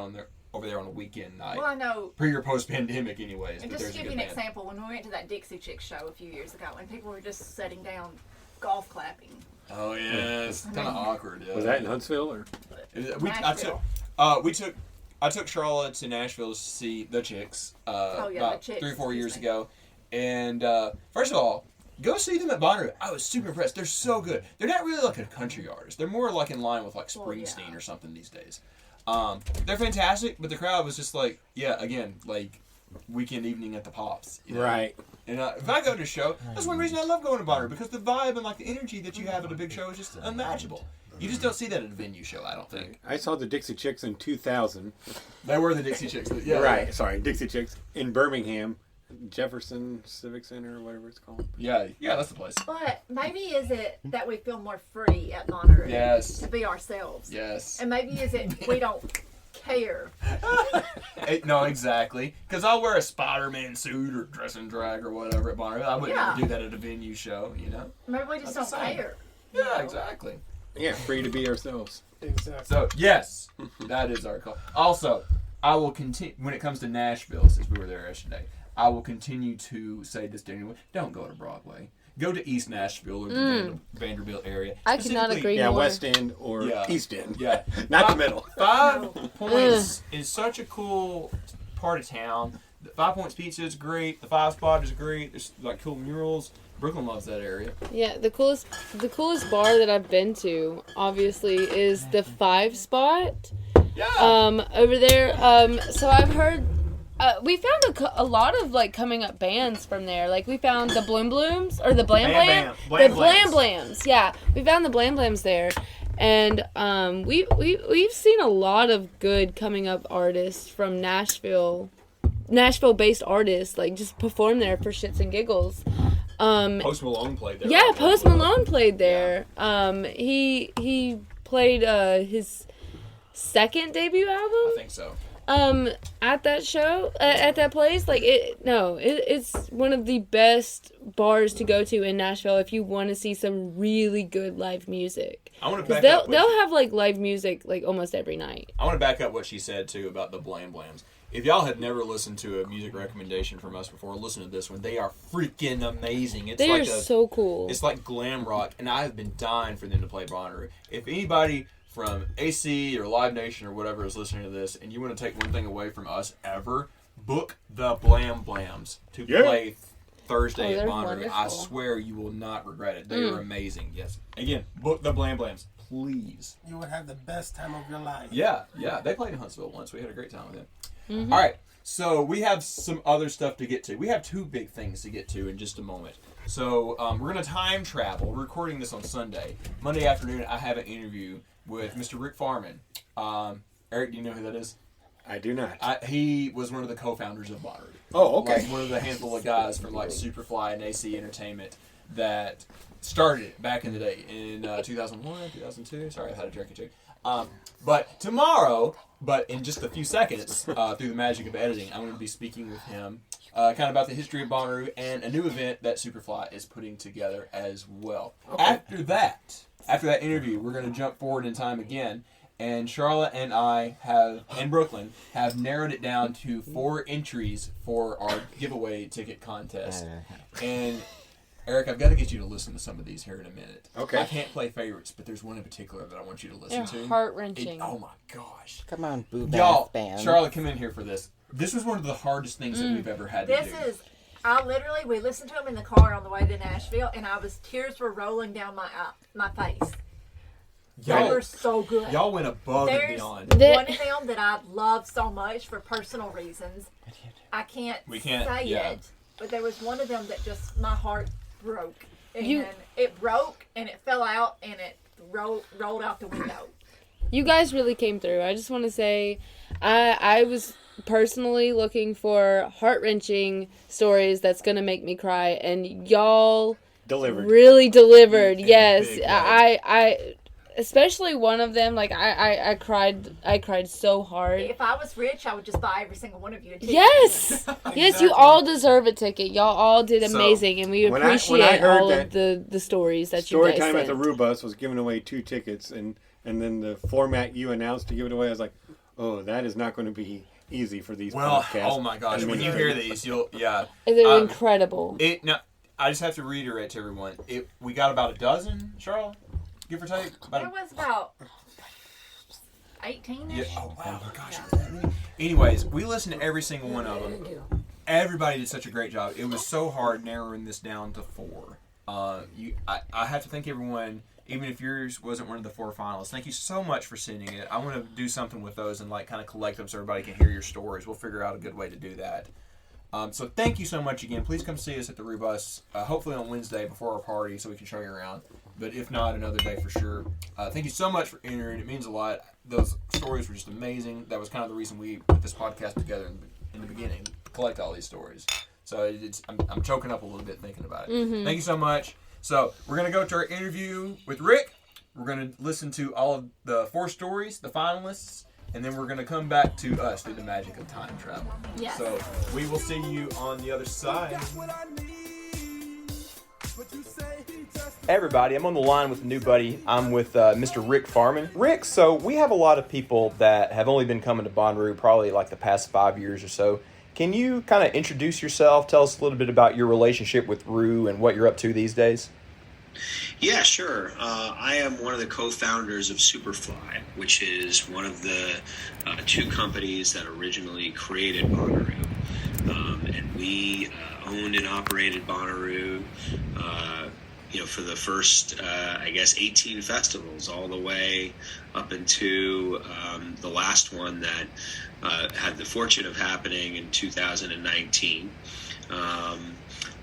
Speaker 3: over there on a weekend night.
Speaker 7: Well, I know.
Speaker 3: Pre or post pandemic, anyways.
Speaker 7: And
Speaker 3: but
Speaker 7: just
Speaker 3: there's
Speaker 7: to
Speaker 3: a
Speaker 7: give
Speaker 3: good
Speaker 7: you an
Speaker 3: band.
Speaker 7: example, when we went to that Dixie Chicks show a few years ago, and people were just sitting down, golf clapping.
Speaker 3: Oh yeah, it's kind of awkward. Yeah.
Speaker 5: Was that in Huntsville or?
Speaker 7: Nashville.
Speaker 3: I took Charlotte to Nashville to see the Chicks
Speaker 7: the
Speaker 3: about
Speaker 7: Chicks,
Speaker 3: 3 or 4 years
Speaker 7: excuse me.
Speaker 3: ago, and first of all, go see them at Bonnaroo. I was super impressed. They're so good. They're not really like a country artist. They're more like in line with like Springsteen or something these days. They're fantastic, but the crowd was just like, again, like weekend evening at the Pops.
Speaker 5: Right.
Speaker 3: And if I go to a show, that's one reason I love going to Bonnaroo because the vibe and like the energy that you have at a big show is just unmatchable. You just don't see that at a venue show, I don't think.
Speaker 5: I saw the Dixie Chicks in 2000.
Speaker 3: They were the Dixie Chicks. But yeah,
Speaker 5: Right. Sorry, Dixie Chicks in Birmingham, Jefferson Civic Center or whatever it's called.
Speaker 3: Yeah, that's the place.
Speaker 7: But maybe is it that we feel more free at Bonnaroo
Speaker 3: Yes.
Speaker 7: to be ourselves?
Speaker 3: Yes.
Speaker 7: And maybe is it we don't care?
Speaker 3: No, exactly. Because I'll wear a Spider-Man suit or dress in drag or whatever at Bonnaroo. I wouldn't ever do that at a venue show,
Speaker 7: Maybe we just
Speaker 3: That's
Speaker 7: don't
Speaker 3: the same.
Speaker 7: care.
Speaker 3: Yeah, exactly.
Speaker 5: Yeah, free to be ourselves.
Speaker 6: Exactly.
Speaker 3: So yes, that is our call. Also, I will continue when it comes to Nashville, since we were there yesterday. I will continue to say this to anyone: don't go to Broadway. Go to East Nashville or the Vanderbilt area.
Speaker 4: I cannot
Speaker 3: Specifically-
Speaker 4: agree
Speaker 5: Yeah,
Speaker 4: more.
Speaker 5: West End or
Speaker 3: Yeah.
Speaker 5: East End.
Speaker 3: Yeah,
Speaker 5: Not the middle.
Speaker 3: 5 Points is such a cool part of town. The 5 Points Pizza is great. The 5 Spot is great. There's like cool murals. Brooklyn loves that area.
Speaker 4: Yeah, the coolest bar that I've been to, obviously, is the 5 Spot.
Speaker 3: Yeah.
Speaker 4: Over there. So I've heard. We found a lot of like coming up bands from there. Like we found the Bloom Blooms or the Blam Blam,
Speaker 3: Blam
Speaker 4: the Blam
Speaker 3: Blams.
Speaker 4: Blams. Yeah, we found the Blam Blams there, and we've seen a lot of good coming up artists from Nashville-based artists like just perform there for shits and giggles.
Speaker 3: Post Malone played there.
Speaker 4: Yeah, Post Malone played there. He played his second debut album.
Speaker 3: I think so.
Speaker 4: At that show, at that place, like it's one of the best bars to go to in Nashville if you want to see some really good live music.
Speaker 3: I want to
Speaker 4: 'Cause
Speaker 3: back up.
Speaker 4: they'll have like live music like almost every night.
Speaker 3: I want to back up what she said too about the Blam Blams. If y'all had never listened to a music recommendation from us before, listen to this one. They are freaking amazing. It's
Speaker 4: They
Speaker 3: like
Speaker 4: are so cool.
Speaker 3: It's like glam rock, and I have been dying for them to play Bonnaroo. If anybody from AC or Live Nation or whatever is listening to this, and you want to take one thing away from us ever, book the Blam Blams to play Thursday
Speaker 4: Oh,
Speaker 3: at
Speaker 4: they're
Speaker 3: Bonnaroo. I
Speaker 4: wonderful.
Speaker 3: swear you will not regret it. They are amazing. Yes. Again, book the Blam Blams, please.
Speaker 6: You would have the best time of your life.
Speaker 3: Yeah. They played in Huntsville once. We had a great time with them. All right. So we have some other stuff to get to. We have 2 big things to get to in just a moment. So we're going to time travel. We're recording this on Sunday. Monday afternoon, I have an interview with Mr. Rick Farman. Eric, do you know who that is?
Speaker 5: I do not.
Speaker 3: He was one of the co-founders of Bonnaroo.
Speaker 5: Oh, okay.
Speaker 3: Like one of the handful of guys from like Superfly and AC Entertainment that started it back in the day in 2001, 2002. Sorry, I had a drink or two. But tomorrow, but in just a few seconds, through the magic of editing, I'm going to be speaking with him kind of about the history of Bonnaroo and a new event that Superfly is putting together as well.
Speaker 5: Okay.
Speaker 3: After that interview, we're going to jump forward in time again, and Charlotte and I and Brooklyn have narrowed it down to 4 entries for our giveaway ticket contest. And Eric, I've got to get you to listen to some of these here in a minute.
Speaker 5: Okay.
Speaker 3: I can't play favorites, but there's one in particular that I want you to listen
Speaker 4: They're
Speaker 3: to.
Speaker 4: heart-wrenching.
Speaker 3: Oh my gosh.
Speaker 1: Come on, boo
Speaker 3: Y'all,
Speaker 1: band.
Speaker 3: Charlotte, come in here for this. This was one of the hardest things that we've ever had to do.
Speaker 7: We listened to them in the car on the way to Nashville, and tears were rolling down my face. They
Speaker 3: Y'all,
Speaker 7: were so good.
Speaker 3: y'all went above and
Speaker 7: There's
Speaker 3: beyond.
Speaker 7: one of them that I love so much for personal reasons. I can't say
Speaker 3: yeah.
Speaker 7: it, but there was one of them that just my heart broke, and
Speaker 4: You-
Speaker 7: it broke and it fell out and it rolled out the window.
Speaker 4: You guys really came through. I just want to say, I was personally looking for heart-wrenching stories that's gonna make me cry, and y'all
Speaker 5: Delivered.
Speaker 4: really delivered. Yes,
Speaker 3: big way.
Speaker 4: I especially one of them. Like I cried so hard.
Speaker 7: If I was rich, I would just buy every single one of you a ticket.
Speaker 4: Yes, yes, you all deserve a ticket. Y'all all did
Speaker 3: So,
Speaker 4: amazing, and we
Speaker 5: when I
Speaker 4: appreciate
Speaker 5: heard
Speaker 4: all of the stories that you
Speaker 5: Story
Speaker 4: guys
Speaker 5: time at
Speaker 4: sent.
Speaker 5: the Rubus was giving away 2 tickets, and then the format you announced to give it away, I was like, oh, that is not going to be easy for these
Speaker 3: Well,
Speaker 5: podcasts.
Speaker 3: oh my gosh,
Speaker 5: I
Speaker 3: when
Speaker 5: mean,
Speaker 3: you hear these,
Speaker 4: They're
Speaker 3: Um,
Speaker 4: incredible.
Speaker 3: I just have to reiterate to everyone, we got about a dozen, Charlotte, give or take.
Speaker 7: There was about 18-ish.
Speaker 3: Yeah. Oh wow, my gosh. Anyways, we listened to every single one of them. Everybody did such a great job. It was so hard narrowing this down to 4. I have to thank everyone, even if yours wasn't one of the 4 finalists. Thank you so much for sending it. I want to do something with those and like kind of collect them so everybody can hear your stories. We'll figure out a good way to do that. So thank you so much again. Please come see us at the Rubus, hopefully on Wednesday before our party so we can show you around. But if not, another day for sure. Thank you so much for entering. It means a lot. Those stories were just amazing. That was kind of the reason we put this podcast together in the beginning, to collect all these stories. So I'm choking up a little bit thinking about it.
Speaker 4: Mm-hmm.
Speaker 3: Thank you so much. So we're going to go to our interview with Rick. We're going to listen to all of the 4 stories, the finalists, and then we're going to come back to us through the magic of time travel.
Speaker 7: Yes.
Speaker 3: So we will see you on the other side.
Speaker 8: But you say he just
Speaker 3: Hey everybody, I'm on the line with a new buddy. I'm with Mr. Rick Farman. Rick, so we have a lot of people that have only been coming to Bonnaroo probably like the past 5 years or so. Can you kind of introduce yourself, tell us a little bit about your relationship with Rue and what you're up to these days?
Speaker 8: Yeah, sure. I am one of the co-founders of Superfly, which is one of the two companies that originally created Bonnaroo. And we owned and operated Bonnaroo, for the first, 18 festivals, all the way up into the last one that had the fortune of happening in 2019.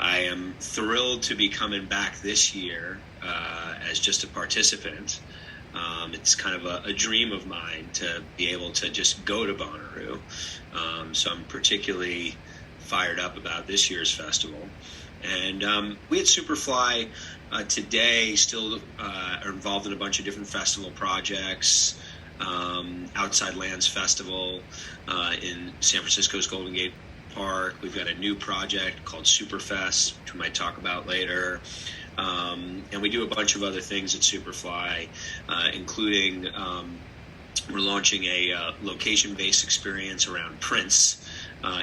Speaker 8: I am thrilled to be coming back this year as just a participant. It's kind of a dream of mine to be able to just go to Bonnaroo. So I'm particularly fired up about this year's festival. And we at Superfly today still are involved in a bunch of different festival projects. Outside Lands Festival in San Francisco's Golden Gate Park. We've got a new project called Superfest, which we might talk about later. And we do a bunch of other things at Superfly, including we're launching a location-based experience around Prince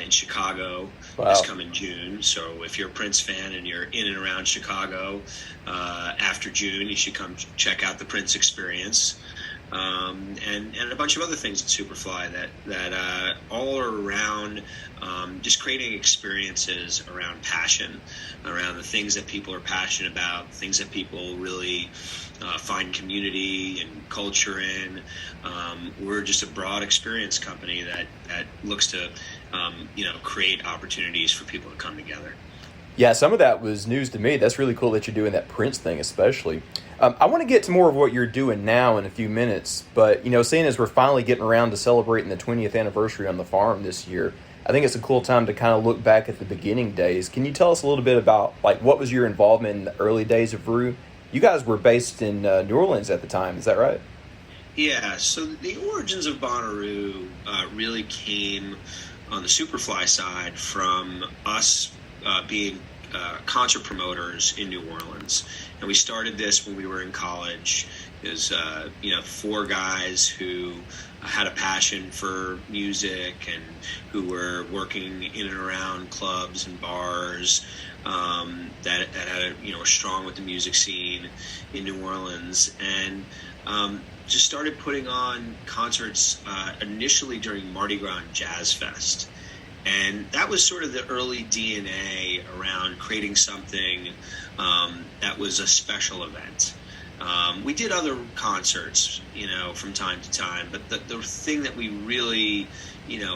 Speaker 8: in Chicago this coming June. So if you're a Prince fan and you're in and around Chicago after June, you should come check out the Prince experience. And a bunch of other things at Superfly that all are around just creating experiences around passion, around the things that people are passionate about, things that people really find community and culture in. We're just a broad experience company that looks to create opportunities for people to come together.
Speaker 3: Yeah, some of that was news to me. That's really cool that you're doing that Prince thing especially. I want to get to more of what you're doing now in a few minutes, but, seeing as we're finally getting around to celebrating the 20th anniversary on the farm this year, I think it's a cool time to kind of look back at the beginning days. Can you tell us a little bit about, what was your involvement in the early days of Rue? You guys were based in New Orleans at the time, is that right?
Speaker 8: Yeah, so the origins of Bonnaroo really came on the Superfly side from us being concert promoters in New Orleans. And we started this when we were in college. It was, 4 guys who had a passion for music and who were working in and around clubs and bars that had were strong with the music scene in New Orleans. And just started putting on concerts initially during Mardi Gras and Jazz Fest. And that was sort of the early DNA around creating something that was a special event. We did other concerts, from time to time, but the thing that we really,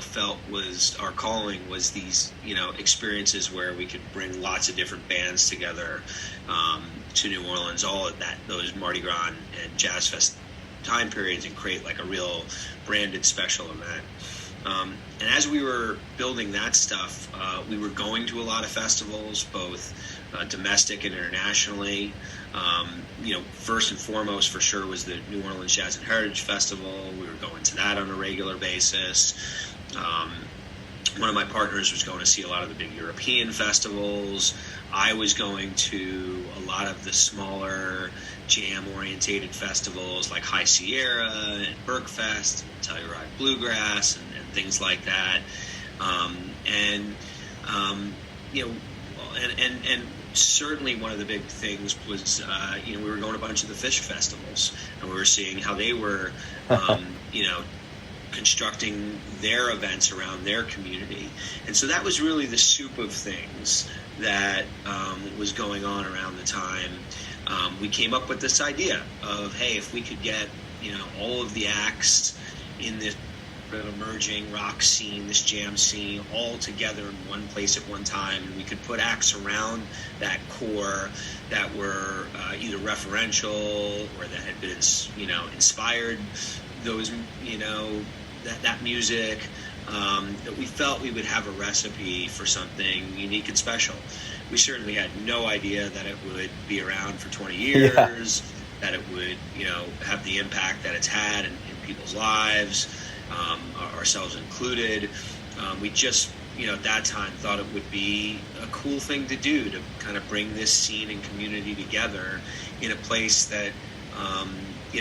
Speaker 8: felt was our calling was these, experiences where we could bring lots of different bands together to New Orleans, all of those Mardi Gras and Jazz Fest time periods, and create like a real branded special event. And as we were building that stuff, we were going to a lot of festivals, both domestic and internationally. First and foremost, for sure, was the New Orleans Jazz and Heritage Festival. We were going to that on a regular basis. One of my partners was going to see a lot of the big European festivals. I was going to a lot of the smaller jam-orientated festivals like High Sierra and Berkfest, and Telluride Bluegrass, and things like that. And certainly one of the big things was, we were going to a bunch of the Fish festivals, and we were seeing how they were, constructing their events around their community. And so that was really the soup of things that was going on around the time. We came up with this idea of, hey, if we could get, all of the acts in this emerging rock scene, this jam scene, all together in one place at one time, and we could put acts around that core that were either referential or that had been, inspired those, that music, that we felt we would have a recipe for something unique and special. We certainly had no idea that it would be around for 20 years, that it would, have the impact that it's had in people's lives, ourselves included. We just, at that time thought it would be a cool thing to do, to kind of bring this scene and community together in a place that,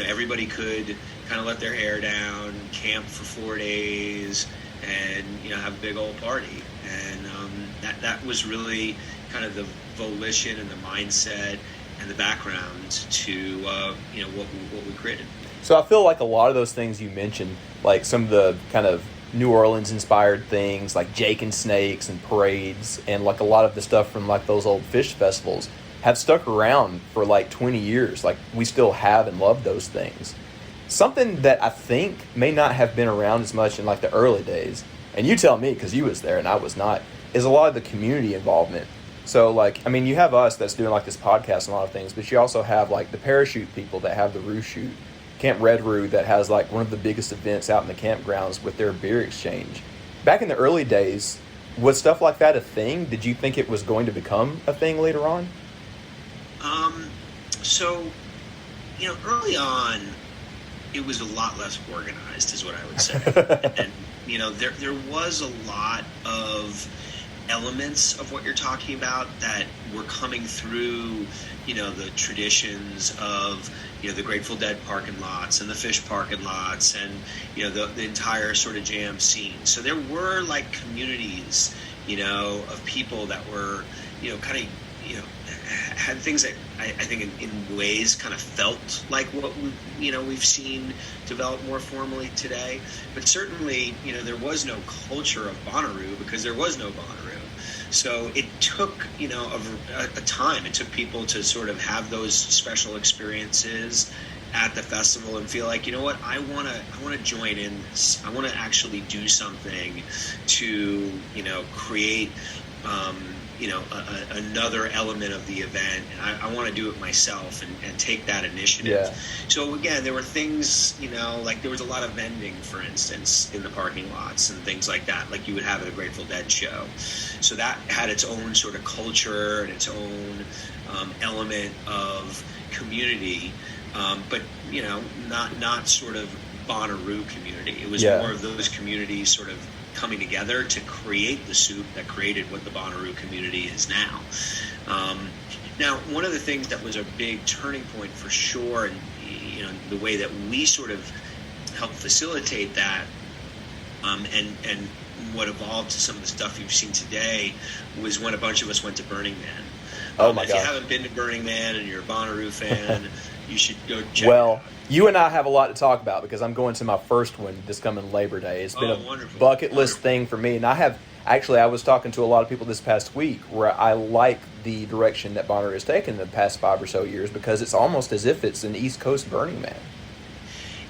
Speaker 8: everybody could kind of let their hair down, camp for 4 days, and, have a big old party. And that was really kind of the volition and the mindset and the background to, what we created.
Speaker 3: So I feel like a lot of those things you mentioned, like some of the kind of New Orleans inspired things like Jake and Snakes and parades, and like a lot of the stuff from like those old fish festivals have stuck around for like 20 years. Like we still have and love those things. Something that I think may not have been around as much in like the early days, and you tell me because you was there and I was not, is a lot of the community involvement. So like, I mean, you have us that's doing like this podcast and a lot of things, but you also have like the parachute people that have the Roo Shoot, Camp Red Roo that has like one of the biggest events out in the campgrounds with their beer exchange. Back in the early days, was stuff like that a thing? Did you think it was going to become a thing later on?
Speaker 8: So, early on, it was a lot less organized, is what I would say. And, there was a lot of elements of what you're talking about that were coming through, the traditions of, the Grateful Dead parking lots and the Fish parking lots and, the entire sort of jam scene. So there were like communities, of people that were, kind of, had things that I think in ways kind of felt like what we've seen develop more formally today. But certainly, there was no culture of Bonnaroo because there was no Bonnaroo. So it took, a time. It took people to sort of have those special experiences at the festival and feel like, I want to join in this. I want to actually do something to, create, another element of the event, and I want to do it myself and take that initiative.
Speaker 3: Yeah.
Speaker 8: So again, there were things, like there was a lot of vending, for instance, in the parking lots and things like that, like you would have at a Grateful Dead show. So that had its own sort of culture and its own element of community, but not sort of Bonnaroo community. It was more of those communities sort of coming together to create the soup that created what the Bonnaroo community is now. Now, one of the things that was a big turning point for sure, and the way that we sort of helped facilitate that, and what evolved to some of the stuff you've seen today, was when a bunch of us went to Burning Man.
Speaker 3: Oh my
Speaker 8: God! If you haven't been to Burning Man and you're a Bonnaroo fan, you should go check it out.
Speaker 3: You and I have a lot to talk about because I'm going to my first one this coming Labor Day. It's been a
Speaker 8: wonderful.
Speaker 3: bucket list thing for me. And I was talking to a lot of people this past week where I like the direction that Bonnaroo has taken in the past 5 or so years because it's almost as if it's an East Coast Burning Man.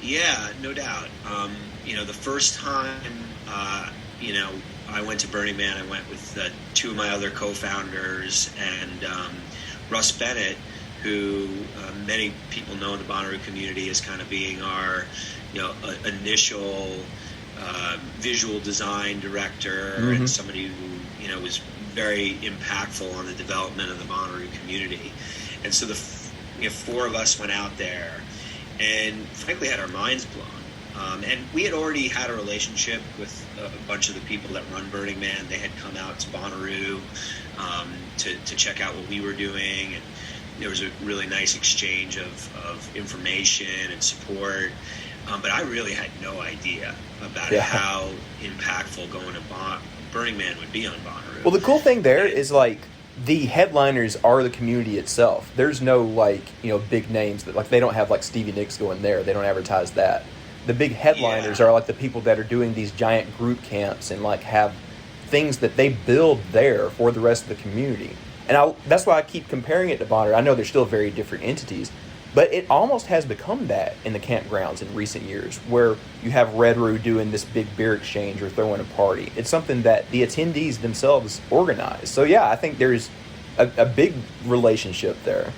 Speaker 8: Yeah, no doubt. The first time, I went to Burning Man, I went with 2 of my other co-founders and Russ Bennett, who many people know in the Bonnaroo community as kind of being our, initial visual design director and somebody who, was very impactful on the development of the Bonnaroo community. And so the 4 of us went out there and frankly had our minds blown. And we had already had a relationship with a bunch of the people that run Burning Man. They had come out to Bonnaroo to check out what we were doing, and there was a really nice exchange of information and support. But I really had no idea about how impactful going to Burning Man would be on Bonnaroo.
Speaker 3: Well, the cool thing there is like the headliners are the community itself. There's no big names that they don't have like Stevie Nicks going there. They don't advertise that. The big headliners are like the people that are doing these giant group camps and like have things that they build there for the rest of the community. And that's why I keep comparing it to Bonnaroo. I know they're still very different entities, but it almost has become that in the campgrounds in recent years, where you have Red Roo doing this big beer exchange or throwing a party. It's something that the attendees themselves organize. So yeah, I think there's a big relationship there.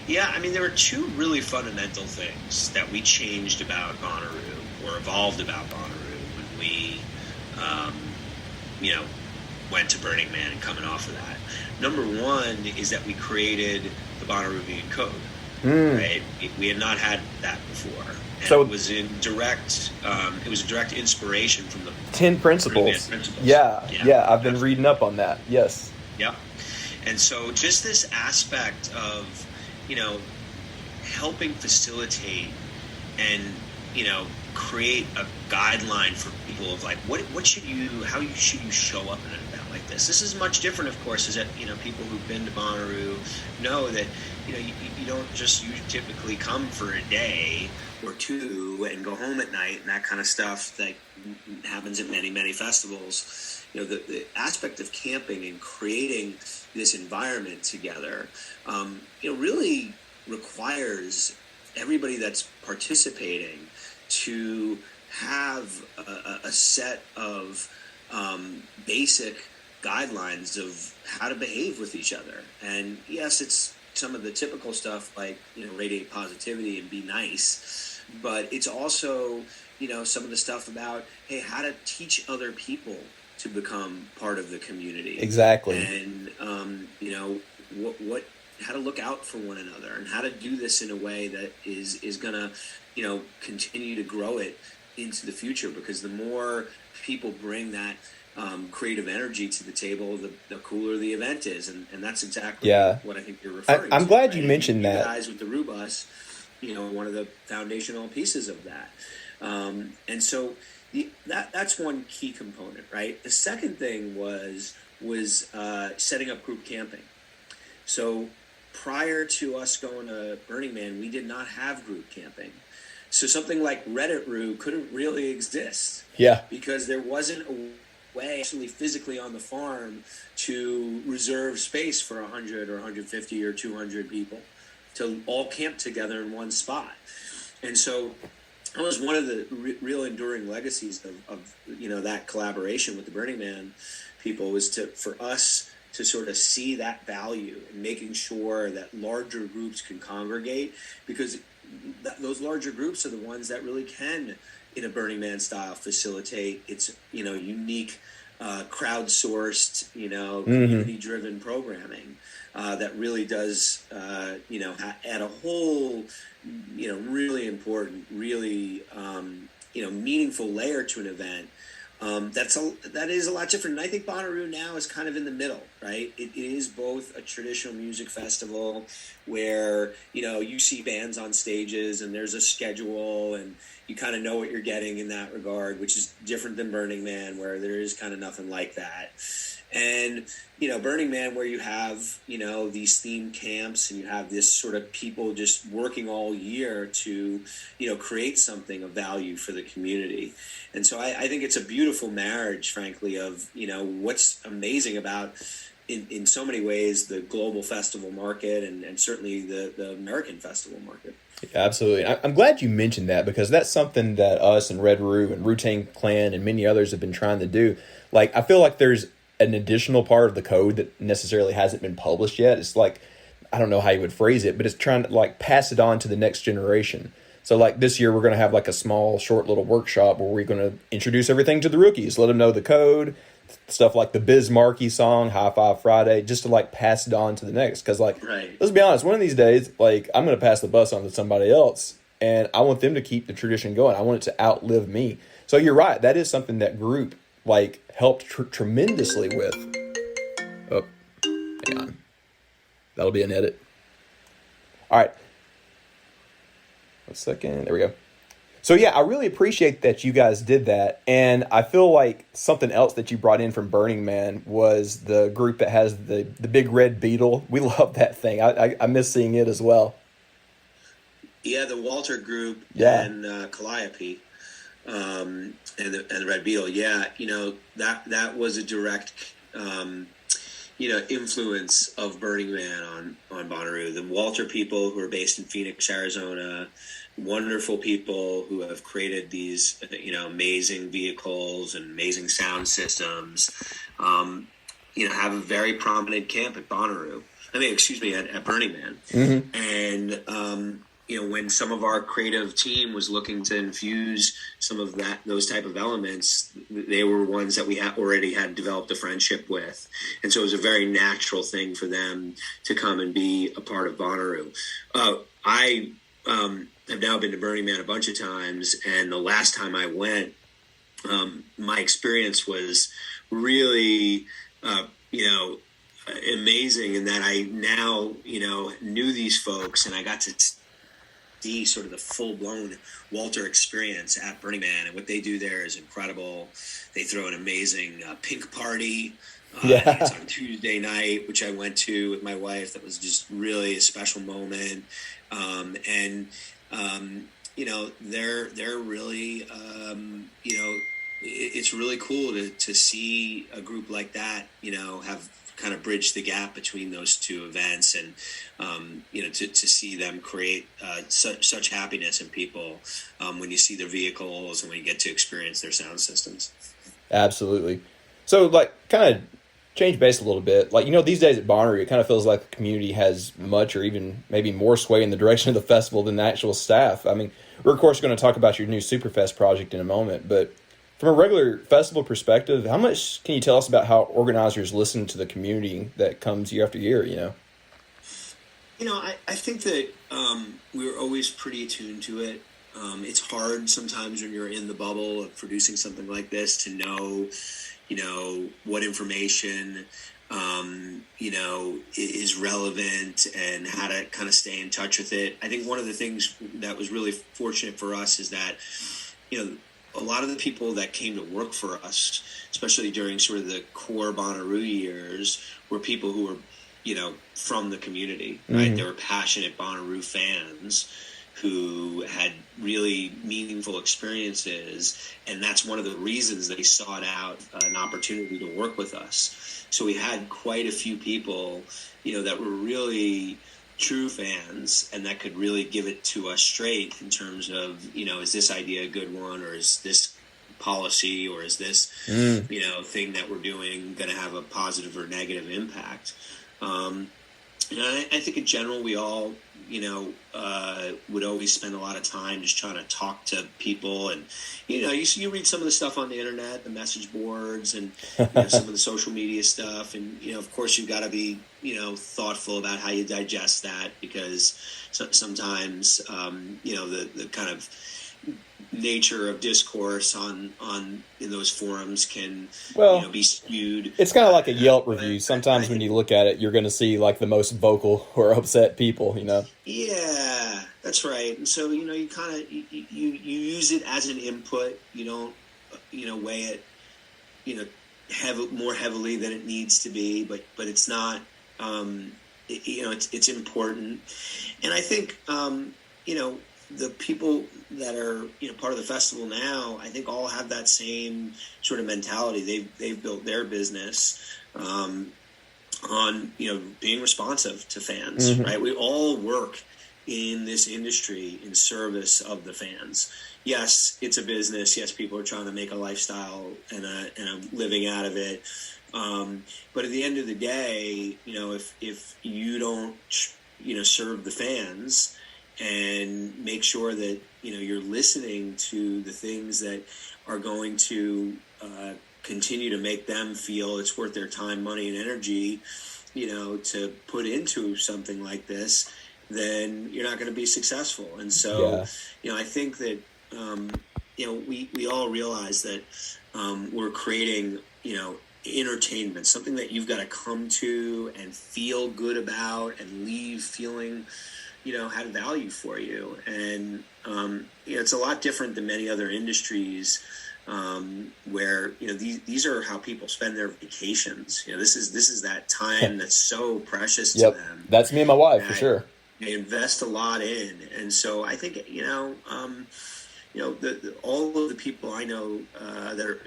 Speaker 8: Yeah, I mean, there were 2 really fundamental things that we changed about Bonnaroo, or evolved about Bonnaroo, when we, went to Burning Man and coming off of that. Number 1 is that we created the Bonnaroovian Code. Right? We had not had that before. And
Speaker 3: So-
Speaker 8: it was in direct. It was a direct inspiration from the
Speaker 3: 10 principles. Yeah, I've been reading up on that. Yes.
Speaker 8: Yep. And so just this aspect of, helping facilitate and, create a guideline for people of like, how should you show up in an event like this? This is much different, of course, is that, people who've been to Bonnaroo know that, you don't just typically come for a day or two and go home at night and that kind of stuff that happens at many, many festivals. The aspect of camping and creating this environment together, really requires everybody that's participating to have a set of basic guidelines of how to behave with each other. And yes, it's some of the typical stuff like, radiate positivity and be nice, but it's also, some of the stuff about, hey, how to teach other people to become part of the community.
Speaker 3: Exactly.
Speaker 8: And, how to look out for one another and how to do this in a way that is going to, continue to grow it into the future, because the more people bring that creative energy to the table, the cooler the event is. And that's exactly what I think you're referring to.
Speaker 3: I'm glad
Speaker 8: right?
Speaker 3: you mentioned that.
Speaker 8: You guys with the Rubus, one of the foundational pieces of that. And so that's one key component, right? The second thing was setting up group camping. So prior to us going to Burning Man, we did not have group camping. So something like Reddit Roo couldn't really exist.
Speaker 3: Yeah.
Speaker 8: Because there wasn't a way actually physically on the farm to reserve space for 100 or 150 or 200 people to all camp together in one spot. And so that was one of the real enduring legacies of that collaboration with the Burning Man people, was for us to sort of see that value in making sure that larger groups can congregate, because those larger groups are the ones that really can, in a Burning Man style, facilitate its unique crowdsourced community-driven programming that really does add a whole really important, really meaningful layer to an event. That is a lot different. And I think Bonnaroo now is kind of in the middle, right? It is both a traditional music festival where, you see bands on stages and there's a schedule and you kind of know what you're getting in that regard, which is different than Burning Man, where there is kind of nothing like that. And, Burning Man, where you have, these themed camps and you have this sort of people just working all year to, create something of value for the community. And so I think it's a beautiful marriage, frankly, of, what's amazing about, in so many ways, the global festival market and certainly the American festival market.
Speaker 3: Yeah, absolutely. I'm glad you mentioned that, because that's something that us and Red Roo and Wu-Tang Clan and many others have been trying to do. Like, I feel like there's an additional part of the code that necessarily hasn't been published yet. It's like, I don't know how you would phrase it, but it's trying to like pass it on to the next generation. So like this year, we're going to have like a small, short little workshop where we're going to introduce everything to the rookies, let them know the code, stuff like the Biz Markie song, High Five Friday, just to like pass it on to the next. Because like, let's be honest, one of these days, like I'm going to pass the bus on to somebody else, and I want them to keep the tradition going. I want it to outlive me. So you're right. That is something that group like helped tremendously with. Oh, hang on. That'll be an edit. All right. 1 second. There we go. So yeah, I really appreciate that you guys did that. And I feel like something else that you brought in from Burning Man was the group that has the big red beetle. We love that thing. I miss seeing it as well.
Speaker 8: Yeah, the Walter group and Calliope. And the Red Beetle, that was a direct, influence of Burning Man on Bonnaroo. The Walter people, who are based in Phoenix, Arizona, wonderful people who have created these, amazing vehicles and amazing sound systems, have a very prominent camp at Bonnaroo. At Burning Man. Mm-hmm. And, when some of our creative team was looking to infuse some of those type of elements, they were ones that we already had developed a friendship with. And so it was a very natural thing for them to come and be a part of Bonnaroo. I have now been to Burning Man a bunch of times, and the last time I went, my experience was really, amazing in that I now, knew these folks, and I got to see sort of the full-blown Walter experience at Burning Man, and what they do there is incredible. They throw an amazing pink party. I think it's on Tuesday night, which I went to with my wife. That was just really a special moment. They're really, it's really cool to see a group like that, have kind of bridge the gap between those two events, and to see them create such happiness in people when you see their vehicles and when you get to experience their sound systems.
Speaker 9: Absolutely. So, like, kind of change base a little bit. Like, these days at Bonnaroo, it kind of feels like the community has much or even maybe more sway in the direction of the festival than the actual staff. I mean, we're of course going to talk about your new Superfest project in a moment, but from a regular festival perspective, how much can you tell us about how organizers listen to the community that comes year after year,
Speaker 8: I think that we were always pretty attuned to it. It's hard sometimes when you're in the bubble of producing something like this to know, what information, is relevant and how to kind of stay in touch with it. I think one of the things that was really fortunate for us is that, a lot of the people that came to work for us, especially during sort of the core Bonnaroo years, were people who were, from the community, right?
Speaker 9: Mm-hmm.
Speaker 8: They were passionate Bonnaroo fans who had really meaningful experiences, and that's one of the reasons they sought out an opportunity to work with us. So we had quite a few people, that were really true fans and that could really give it to us straight in terms of, is this idea a good one, or is this policy, or is this, thing that we're doing going to have a positive or negative impact? I think in general, we all, would always spend a lot of time just trying to talk to people. And, you read some of the stuff on the internet, the message boards, and some of the social media stuff. And, of course, you've got to be, thoughtful about how you digest that, because sometimes, the kind of nature of discourse on in those forums can be skewed.
Speaker 9: It's kind of like a Yelp review. Sometimes when you look at it, you're going to see like the most vocal or upset people.
Speaker 8: Yeah, that's right. And so you kind of you use it as an input. You don't weigh it more heavily than it needs to be. But it's not. It's important, and I think the people that are part of the festival now, I think all have that same sort of mentality. They've built their business on being responsive to fans,
Speaker 9: Mm-hmm.
Speaker 8: right? We all work in this industry in service of the fans. Yes, it's a business. Yes, people are trying to make a lifestyle and a living out of it. But at the end of the day, if you don't serve the fans and make sure that you're listening to the things that are going to continue to make them feel it's worth their time, money, and energy, to put into something like this, then you're not going to be successful. And so, I think that we all realize that we're creating entertainment, something that you've got to come to and feel good about and leave feeling had value for you. And it's a lot different than many other industries where these are how people spend their vacations. This is that time that's so precious to them.
Speaker 9: That's me and my wife for sure.
Speaker 8: They invest a lot in, and so I think all of the people I know that are,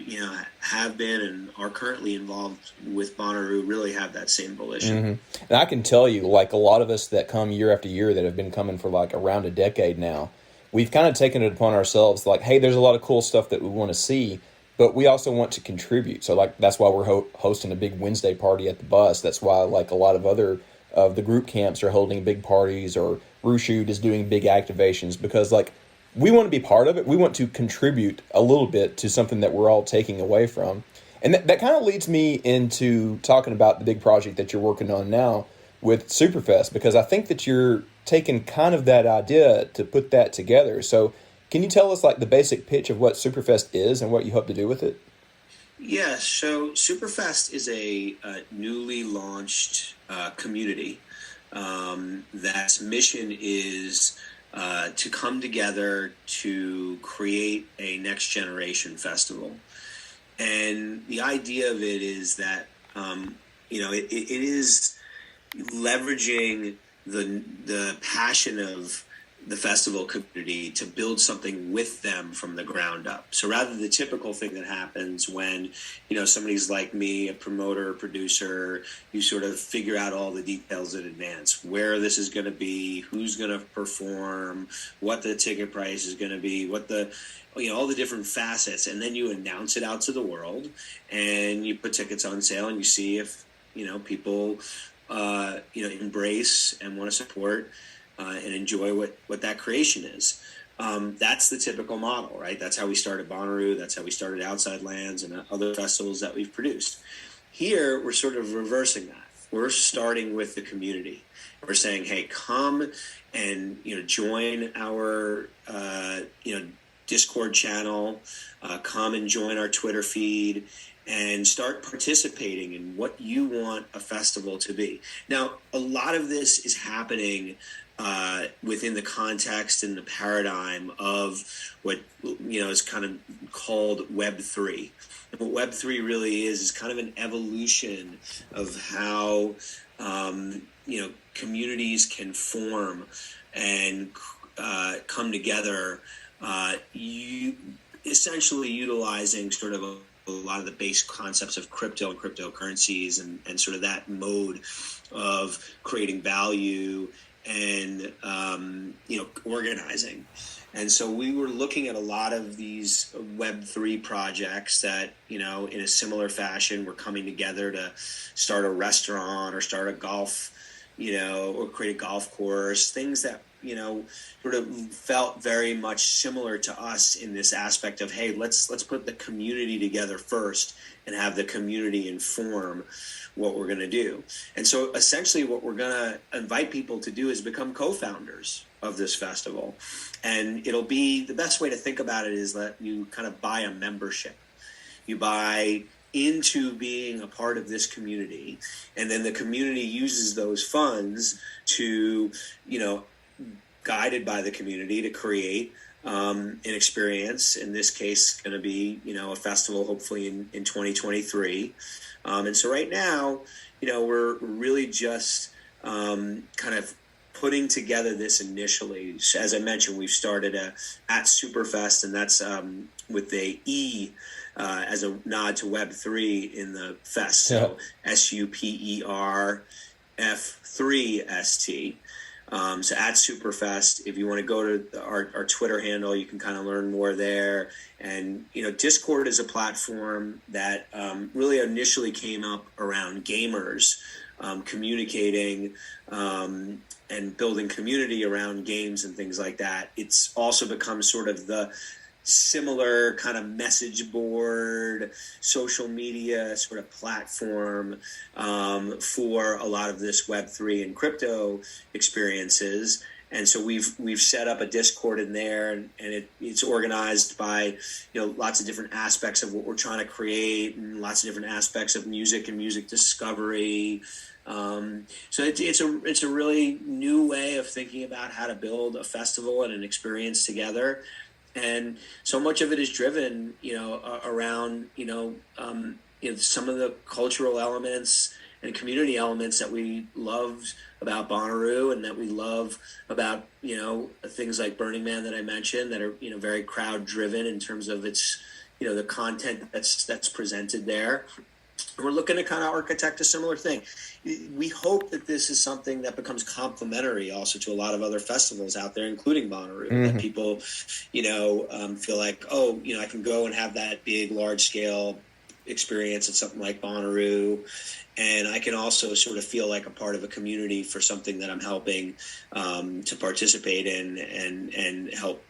Speaker 8: have been and are currently involved with Bonnaroo really have that same volition.
Speaker 9: Mm-hmm. And I can tell you, like a lot of us that come year after year that have been coming for like around a decade now, we've kind of taken it upon ourselves, like, hey, there's a lot of cool stuff that we want to see, but we also want to contribute. So like that's why we're hosting a big Wednesday party at the bus. That's why like a lot of other of the group camps are holding big parties or Rushoot is doing big activations, because like we want to be part of it. We want to contribute a little bit to something that we're all taking away from. And that kind of leads me into talking about the big project that you're working on now with Superfest, because I think that you're taking kind of that idea to put that together. So can you tell us like the basic pitch of what Superfest is and what you hope to do with it?
Speaker 8: Yeah, so Superfest is a newly launched community that's mission is to come together to create a next generation festival. And the idea of it is that, it is leveraging the passion of the festival community to build something with them from the ground up. So rather the typical thing that happens when, somebody's like me, a promoter, a producer, you sort of figure out all the details in advance, where this is going to be, who's going to perform, what the ticket price is going to be, what the, all the different facets. And then you announce it out to the world and you put tickets on sale and you see if, people, embrace and want to support and enjoy what that creation is. That's the typical model, right? That's how we started Bonnaroo. That's how we started Outside Lands and other festivals that we've produced. Here, we're sort of reversing that. We're starting with the community. We're saying, hey, come and, join our, Discord channel, come and join our Twitter feed, and start participating in what you want a festival to be. Now, a lot of this is happening within the context and the paradigm of what is kind of called Web3. And what Web3 really is kind of an evolution of how communities can form and come together. You essentially utilizing sort of a lot of the base concepts of crypto and cryptocurrencies and sort of that mode of creating value and organizing. And so we were looking at a lot of these Web3 projects that, in a similar fashion, were coming together to start a restaurant or start a golf, or create a golf course, things that, sort of felt very much similar to us in this aspect of, hey, let's put the community together first and have the community inform what we're going to do. And so essentially what we're going to invite people to do is become co-founders of this festival. And it'll be, the best way to think about it is that you kind of buy a membership. You buy into being a part of this community, and then the community uses those funds to, guided by the community to create an experience, in this case going to be, a festival hopefully in 2023. And so right now, we're really just kind of putting together this initially. As I mentioned, we've started at Superfest, and that's with the E as a nod to Web3 in the fest. So SUPERF3ST. So at Superfest, if you want to go to our Twitter handle, you can kind of learn more there. And, Discord is a platform that really initially came up around gamers communicating and building community around games and things like that. It's also become sort of the similar kind of message board, social media sort of platform for a lot of this Web3 and crypto experiences. And so we've set up a Discord in there, and it's organized by lots of different aspects of what we're trying to create, and lots of different aspects of music and music discovery. So it's a really new way of thinking about how to build a festival and an experience together. And so much of it is driven, around, some of the cultural elements and community elements that we loved about Bonnaroo, and that we love about, things like Burning Man that I mentioned that are, very crowd driven in terms of its, the content that's presented there. We're looking to kind of architect a similar thing. We hope that this is something that becomes complementary also to a lot of other festivals out there, including Bonnaroo, that people, feel like, I can go and have that big, large scale, experience at something like Bonnaroo, and I can also sort of feel like a part of a community for something that I'm helping to participate in and help,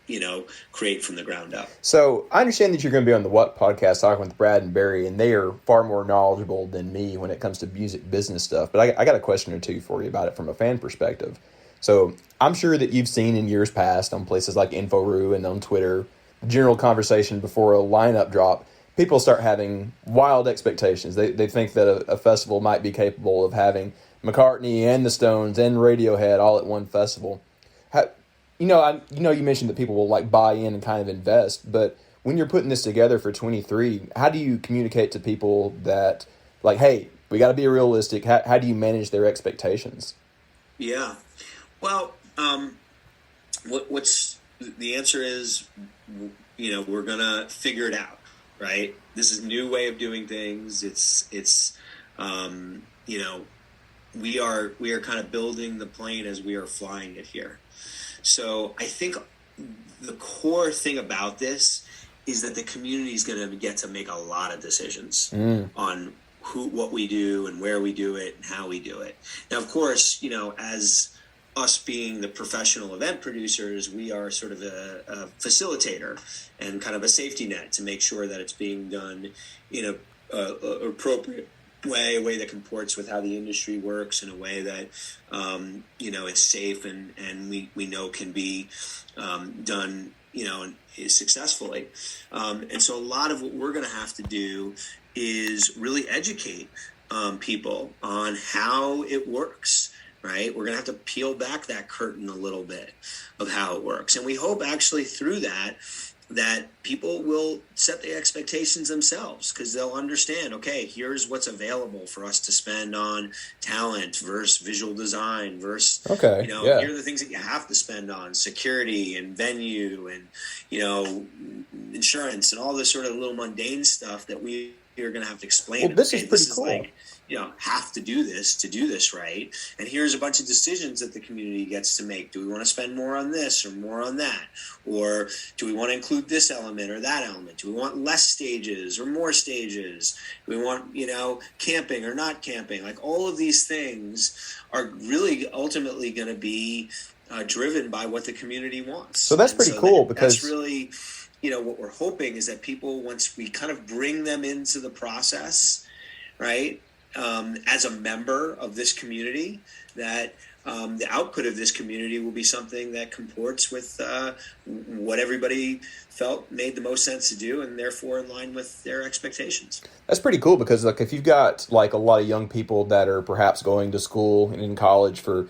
Speaker 8: create from the ground up.
Speaker 9: So I understand that you're going to be on the What podcast talking with Brad and Barry, and they are far more knowledgeable than me when it comes to music business stuff. But I got a question or two for you about it from a fan perspective. So I'm sure that you've seen in years past on places like InfoRoo and on Twitter, general conversation before a lineup drop, people start having wild expectations. They think that a festival might be capable of having McCartney and the Stones and Radiohead all at one festival. You mentioned that people will like buy in and kind of invest, but when you're putting this together for 23, how do you communicate to people that, like, hey, we got to be realistic? How do you manage their expectations?
Speaker 8: Yeah. Well, what's the answer is, we're gonna figure it out, right? This is a new way of doing things. We are kind of building the plane as we are flying it here. So I think the core thing about this is that the community is going to get to make a lot of decisions on what we do and where we do it and how we do it. Now, of course, as us being the professional event producers, we are sort of a facilitator and kind of a safety net to make sure that it's being done in a appropriate way, a way that comports with how the industry works, in a way that it's safe and we know can be done successfully. And so a lot of what we're going to have to do is really educate people on how it works. Right? We're going to have to peel back that curtain a little bit of how it works. And we hope actually through that people will set the expectations themselves, because they'll understand, okay, here's what's available for us to spend on talent versus visual design versus, here are the things that you have to spend on: security and venue and, insurance and all this sort of little mundane stuff that we are going to have to explain.
Speaker 9: Well, this is pretty cool.
Speaker 8: Like, have to do this right. And here's a bunch of decisions that the community gets to make. Do we want to spend more on this or more on that? Or do we want to include this element or that element? Do we want less stages or more stages? Do we want, camping or not camping? Like, all of these things are really ultimately going to be driven by what the community wants.
Speaker 9: So that's pretty cool, because
Speaker 8: that's really, what we're hoping is that people, once we kind of bring them into the process, right, as a member of this community, that the output of this community will be something that comports with what everybody felt made the most sense to do, and therefore in line with their expectations.
Speaker 9: That's pretty cool, because if you've got a lot of young people that are perhaps going to school and in college for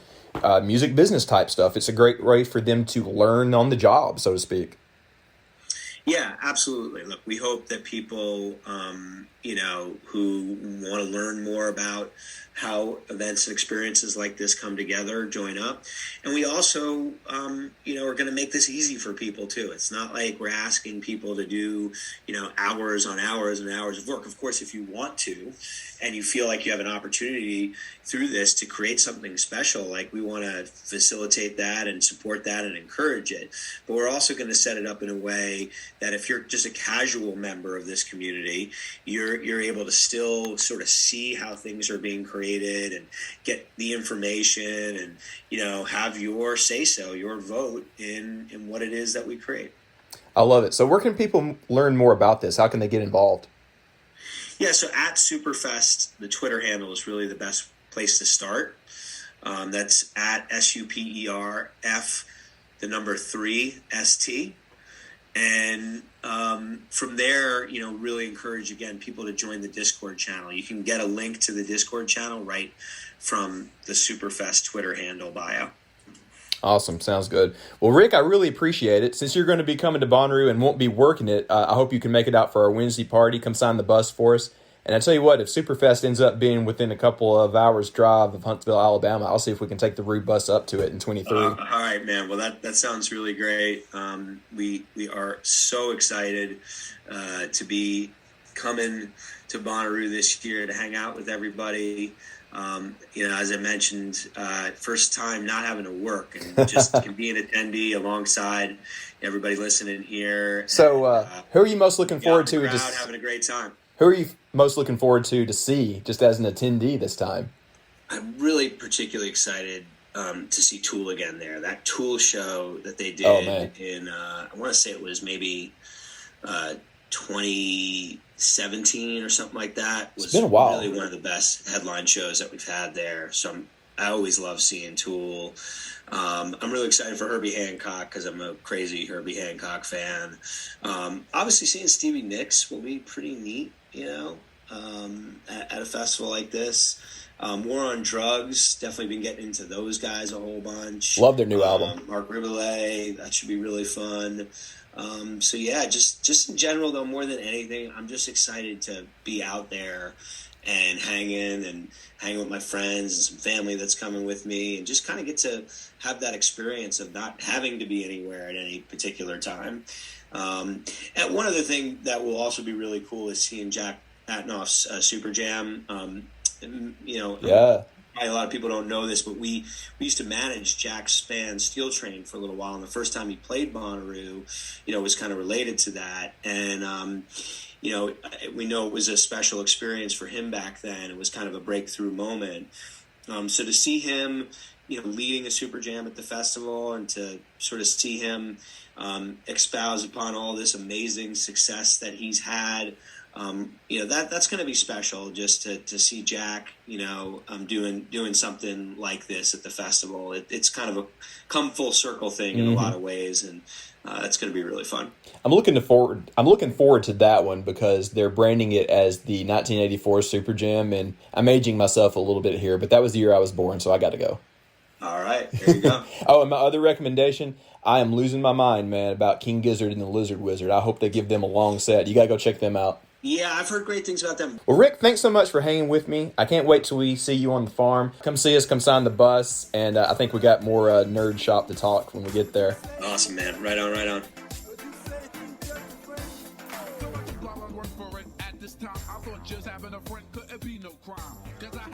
Speaker 9: music business type stuff, it's a great way for them to learn on the job, so to speak.
Speaker 8: Yeah, absolutely. Look, we hope that people, who want to learn more about how events and experiences like this come together, join up. And we also, are going to make this easy for people too. It's not like we're asking people to do, hours on hours and hours of work. Of course, if you want to, and you feel like you have an opportunity through this to create something special, like, we want to facilitate that and support that and encourage it. But we're also going to set it up in a way that if you're just a casual member of this community, you're able to still sort of see how things are being created and get the information and, have your say-so, your vote in what it is that we create.
Speaker 9: I love it. So where can people learn more about this? How can they get involved?
Speaker 8: Yeah, so at Superfest, the Twitter handle is really the best place to start. That's at SUPERF, the number 3 ST. And from there, really encourage, again, people to join the Discord channel. You can get a link to the Discord channel right from the Superfest Twitter handle bio.
Speaker 9: Awesome. Sounds good. Well, Rick, I really appreciate it. Since you're going to be coming to Bonnaroo and won't be working it, I hope you can make it out for our Wednesday party. Come sign the bus for us. And I tell you what, if Superfest ends up being within a couple of hours drive of Huntsville, Alabama, I'll see if we can take the Rue bus up to it in 23.
Speaker 8: All right, man. Well, that sounds really great. We are so excited to be coming to Bonnaroo this year to hang out with everybody. As I mentioned, first time not having to work and just can be an attendee alongside everybody listening here.
Speaker 9: So, who are you most looking forward to?
Speaker 8: Having a great time.
Speaker 9: Who are you most looking forward to see just as an attendee this time?
Speaker 8: I'm really particularly excited to see Tool again there. That Tool show that they
Speaker 9: Oh,
Speaker 8: did
Speaker 9: man.
Speaker 8: in, I want to say it was maybe 2017 or something like that, was
Speaker 9: been a while.
Speaker 8: really one of the best headline shows that we've had there. So I always love seeing Tool. I'm really excited for Herbie Hancock because I'm a crazy Herbie Hancock fan. Obviously, seeing Stevie Nicks will be pretty neat, at a festival like this. War on Drugs, definitely been getting into those guys a whole bunch.
Speaker 9: Love their new album.
Speaker 8: Mark Riboulet, that should be really fun. So yeah, just in general though, more than anything, I'm just excited to be out there and hanging with my friends and some family that's coming with me, and just kind of get to have that experience of not having to be anywhere at any particular time. And one other thing that will also be really cool is seeing Jack Atnoff's Super Jam.
Speaker 9: Yeah.
Speaker 8: Probably a lot of people don't know this, but we used to manage Jack's band Steel Train for a little while, and the first time he played Bonnaroo, was kind of related to that. And we know it was a special experience for him back then. It was kind of a breakthrough moment. So to see him, leading a Super Jam at the festival, and to sort of see him espouse upon all this amazing success that he's had, that's going to be special, just to see Jack, doing something like this at the festival. It's kind of a come full circle thing in a lot of ways, and that's going to be really fun.
Speaker 9: I'm looking forward to that one because they're branding it as the 1984 Super Jam, and I'm aging myself a little bit here, but that was the year I was born, so I got to go.
Speaker 8: All right, there you go.
Speaker 9: Oh, and my other recommendation, I am losing my mind, man, about King Gizzard and the Lizard Wizard. I hope they give them a long set. You got to go check them out.
Speaker 8: Yeah, I've heard great things about them.
Speaker 9: Well, Rick, thanks so much for hanging with me. I can't wait till we see you on the farm. Come see us, come sign the bus, and I think we got more nerd shop to talk when we get there.
Speaker 8: Awesome, man. Right on, right on.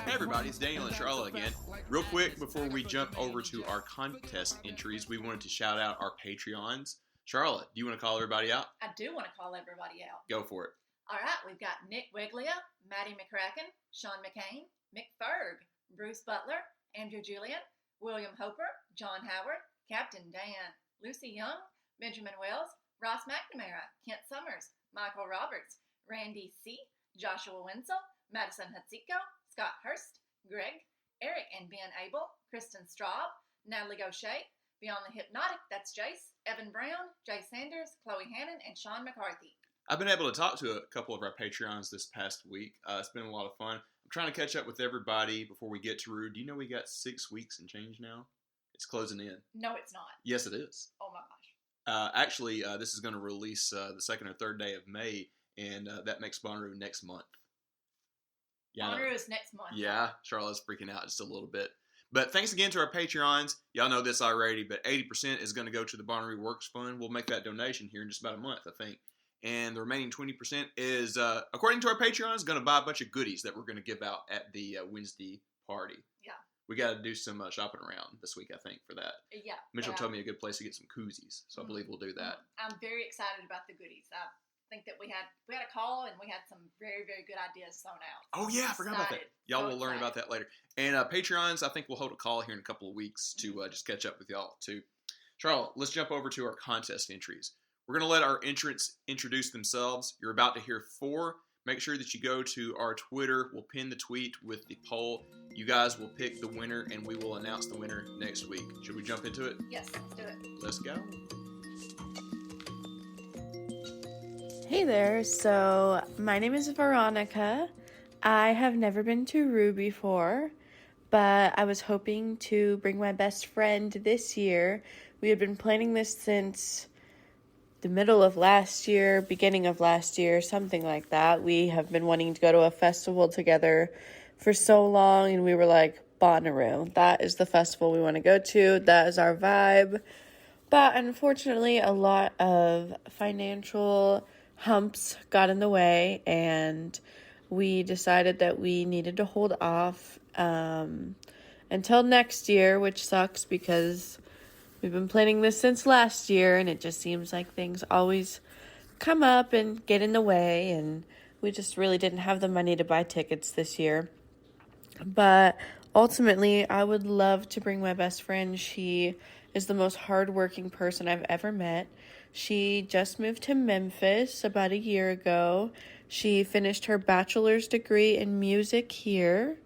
Speaker 3: Hey everybody, it's Daniel and Charlotte again. Real quick, before we jump over to our contest entries, we wanted to shout out our Patreons. Charlotte, do you want to call everybody out?
Speaker 7: I do want to call everybody out.
Speaker 3: Go for it.
Speaker 7: All right, we've got Nick Wiglia, Maddie McCracken, Sean McCain, Mick Ferg, Bruce Butler, Andrew Julian, William Hoper, John Howard, Captain Dan, Lucy Young, Benjamin Wells, Ross McNamara, Kent Summers, Michael Roberts, Randy C., Joshua Wenzel, Madison Hatziko, Scott Hurst, Greg, Eric and Ben Abel, Kristen Straub, Natalie Gaucher, Beyond the Hypnotic, that's Jace, Evan Brown, Jay Sanders, Chloe Hannon, and Sean McCarthy.
Speaker 3: I've been able to talk to a couple of our Patreons this past week. It's been a lot of fun. I'm trying to catch up with everybody before we get to Rude. Do you know we got 6 weeks and change now? It's closing in.
Speaker 7: No, it's not.
Speaker 3: Yes, it is.
Speaker 7: Oh my gosh.
Speaker 3: Actually, this is going to release the second or third day of May, and that makes Bonnaroo next month. Yeah,
Speaker 7: Bonnaroo is next month.
Speaker 3: Yeah, Charlotte's freaking out just a little bit. But thanks again to our Patreons. Y'all know this already, but 80% is going to go to the Bonnaroo Works Fund. We'll make that donation here in just about a month, I think. And the remaining 20% is, according to our Patreons, going to buy a bunch of goodies that we're going to give out at the Wednesday party.
Speaker 7: Yeah.
Speaker 3: We got to do some shopping around this week, I think, for that.
Speaker 7: Yeah.
Speaker 3: Mitchell told me a good place to get some koozies, so I believe we'll do that.
Speaker 7: I'm very excited about the goodies. I think that we had a call and we had some very, very good ideas thrown out.
Speaker 3: Oh yeah, I forgot about that. Y'all will learn about that later. And Patreons, I think we'll hold a call here in a couple of weeks to just catch up with y'all too. Charlotte, let's jump over to our contest entries. We're going to let our entrants introduce themselves. You're about to hear 4. Make sure that you go to our Twitter. We'll pin the tweet with the poll. You guys will pick the winner, and we will announce the winner next week. Should we jump into it?
Speaker 7: Yes, let's do it.
Speaker 3: Let's go.
Speaker 4: Hey there, so my name is Veronica. I have never been to Rue before, but I was hoping to bring my best friend this year. We had been planning this since the middle of last year, beginning of last year, something like that. We have been wanting to go to a festival together for so long, and we were like, Bonnaroo, that is the festival we want to go to. That is our vibe. But unfortunately, a lot of financial humps got in the way, and we decided that we needed to hold off until next year, which sucks because we've been planning this since last year, and it just seems like things always come up and get in the way, and
Speaker 10: We just really didn't have the money to buy tickets this year. But ultimately, I would love to bring my best friend. She is the most hardworking person I've ever met. She just moved to Memphis about a year ago. She finished her bachelor's degree in music here.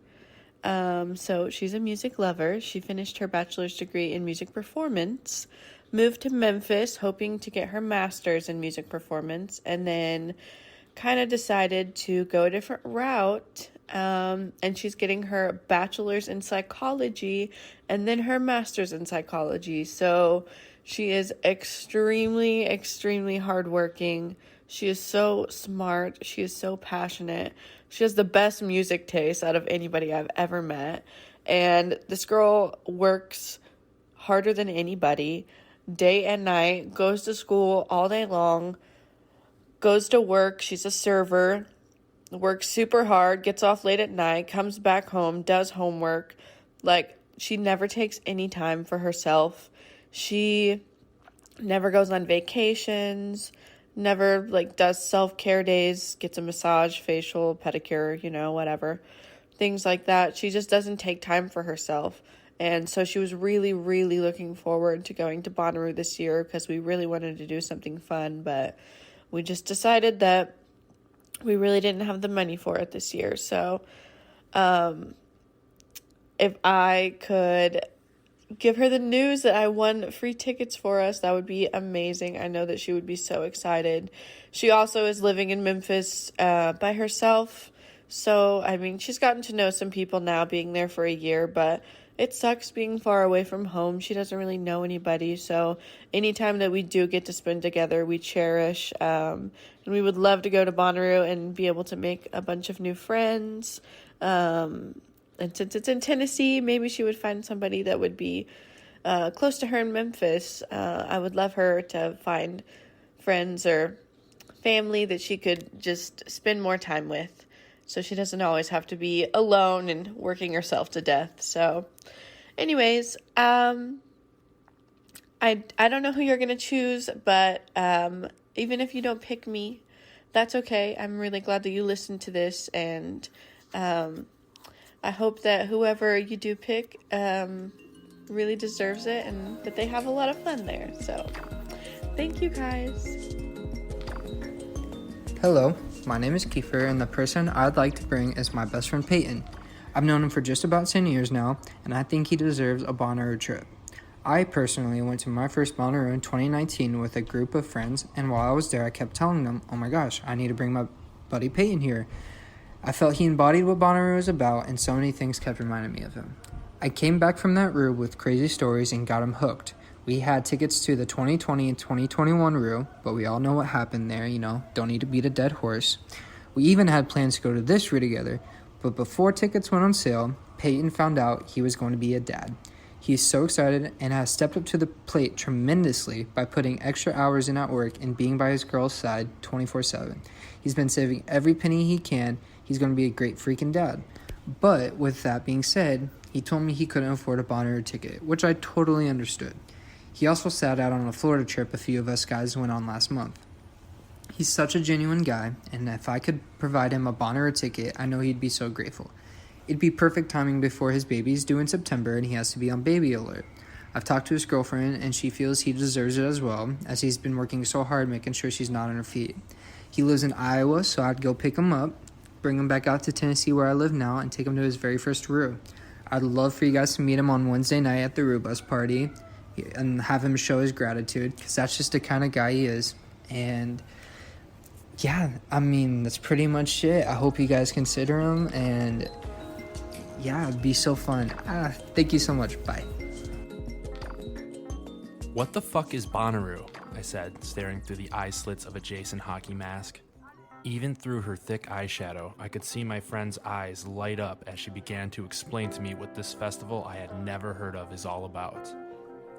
Speaker 10: So she's a music lover. She finished her bachelor's degree in music performance, moved to Memphis hoping to get her master's in music performance, and then kind of decided to go a different route. And she's getting her bachelor's in psychology and then her master's in psychology. So she is extremely, extremely hardworking. She is so smart. She is so passionate. She has the best music taste out of anybody I've ever met. And this girl works harder than anybody, day and night, goes to school all day long, goes to work. She's a server, works super hard, gets off late at night, comes back home, does homework. Like, she never takes any time for herself. She never goes on vacations, never, like, does self-care days, gets a massage, facial, pedicure, whatever. Things like that. She just doesn't take time for herself. And so she was really, really looking forward to going to Bonnaroo this year because we really wanted to do something fun, but we just decided that we really didn't have the money for it this year. So if I could give her the news that I won free tickets for us, that would be amazing. I know that she would be so excited. She also is living in Memphis by herself. So, I mean, she's gotten to know some people now being there for a year, but it sucks being far away from home. She doesn't really know anybody. So anytime that we do get to spend together, we cherish. And we would love to go to Bonnaroo and be able to make a bunch of new friends. And since it's in Tennessee, maybe she would find somebody that would be close to her in Memphis. I would love her to find friends or family that she could just spend more time with, so she doesn't always have to be alone and working herself to death. So anyways, I don't know who you're going to choose, but even if you don't pick me, that's okay. I'm really glad that you listened to this, and I hope that whoever you do pick really deserves it and that they have a lot of fun there. So thank you guys.
Speaker 11: Hello, my name is Kiefer, and the person I'd like to bring is my best friend Peyton. I've known him for just about 10 years now, and I think he deserves a Bonnaroo trip. I personally went to my first Bonnaroo in 2019 with a group of friends, and while I was there, I kept telling them, oh my gosh, I need to bring my buddy Peyton here. I felt he embodied what Bonnaroo is about, and so many things kept reminding me of him. I came back from that Roo with crazy stories and got him hooked. We had tickets to the 2020 and 2021 Roo, but we all know what happened there, don't need to beat a dead horse. We even had plans to go to this Roo together, but before tickets went on sale, Peyton found out he was going to be a dad. He's so excited and has stepped up to the plate tremendously by putting extra hours in at work and being by his girl's side 24/7. He's been saving every penny he can. He's going to be a great freaking dad. But with that being said, he told me he couldn't afford a Bonnaroo ticket, which I totally understood. He also sat out on a Florida trip a few of us guys went on last month. He's such a genuine guy, and if I could provide him a Bonnaroo ticket, I know he'd be so grateful. It'd be perfect timing before his baby's due in September and he has to be on baby alert. I've talked to his girlfriend, and she feels he deserves it as well, as he's been working so hard making sure she's not on her feet. He lives in Iowa, so I'd go pick him up, bring him back out to Tennessee where I live now, and take him to his very first Roo. I'd love for you guys to meet him on Wednesday night at the Roo Bus party and have him show his gratitude, because that's just the kind of guy he is. And yeah, I mean, that's pretty much it. I hope you guys consider him, and yeah, it'd be so fun. Thank you so much. Bye.
Speaker 12: What the fuck is Bonnaroo? I said, staring through the eye slits of a Jason hockey mask. Even through her thick eyeshadow, I could see my friend's eyes light up as she began to explain to me what this festival I had never heard of is all about.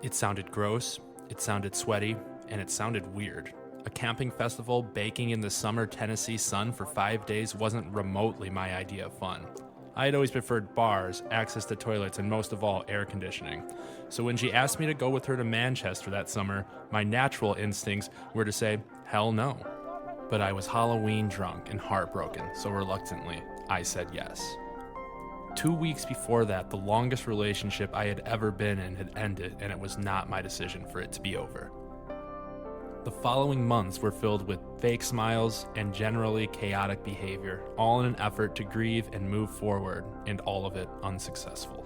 Speaker 12: It sounded gross, it sounded sweaty, and it sounded weird. A camping festival baking in the summer Tennessee sun for 5 days wasn't remotely my idea of fun. I had always preferred bars, access to toilets, and most of all, air conditioning. So when she asked me to go with her to Manchester that summer, my natural instincts were to say, hell no. But I was Halloween drunk and heartbroken, so reluctantly, I said yes. 2 weeks before that, the longest relationship I had ever been in had ended, and it was not my decision for it to be over. The following months were filled with fake smiles and generally chaotic behavior, all in an effort to grieve and move forward, and all of it unsuccessful.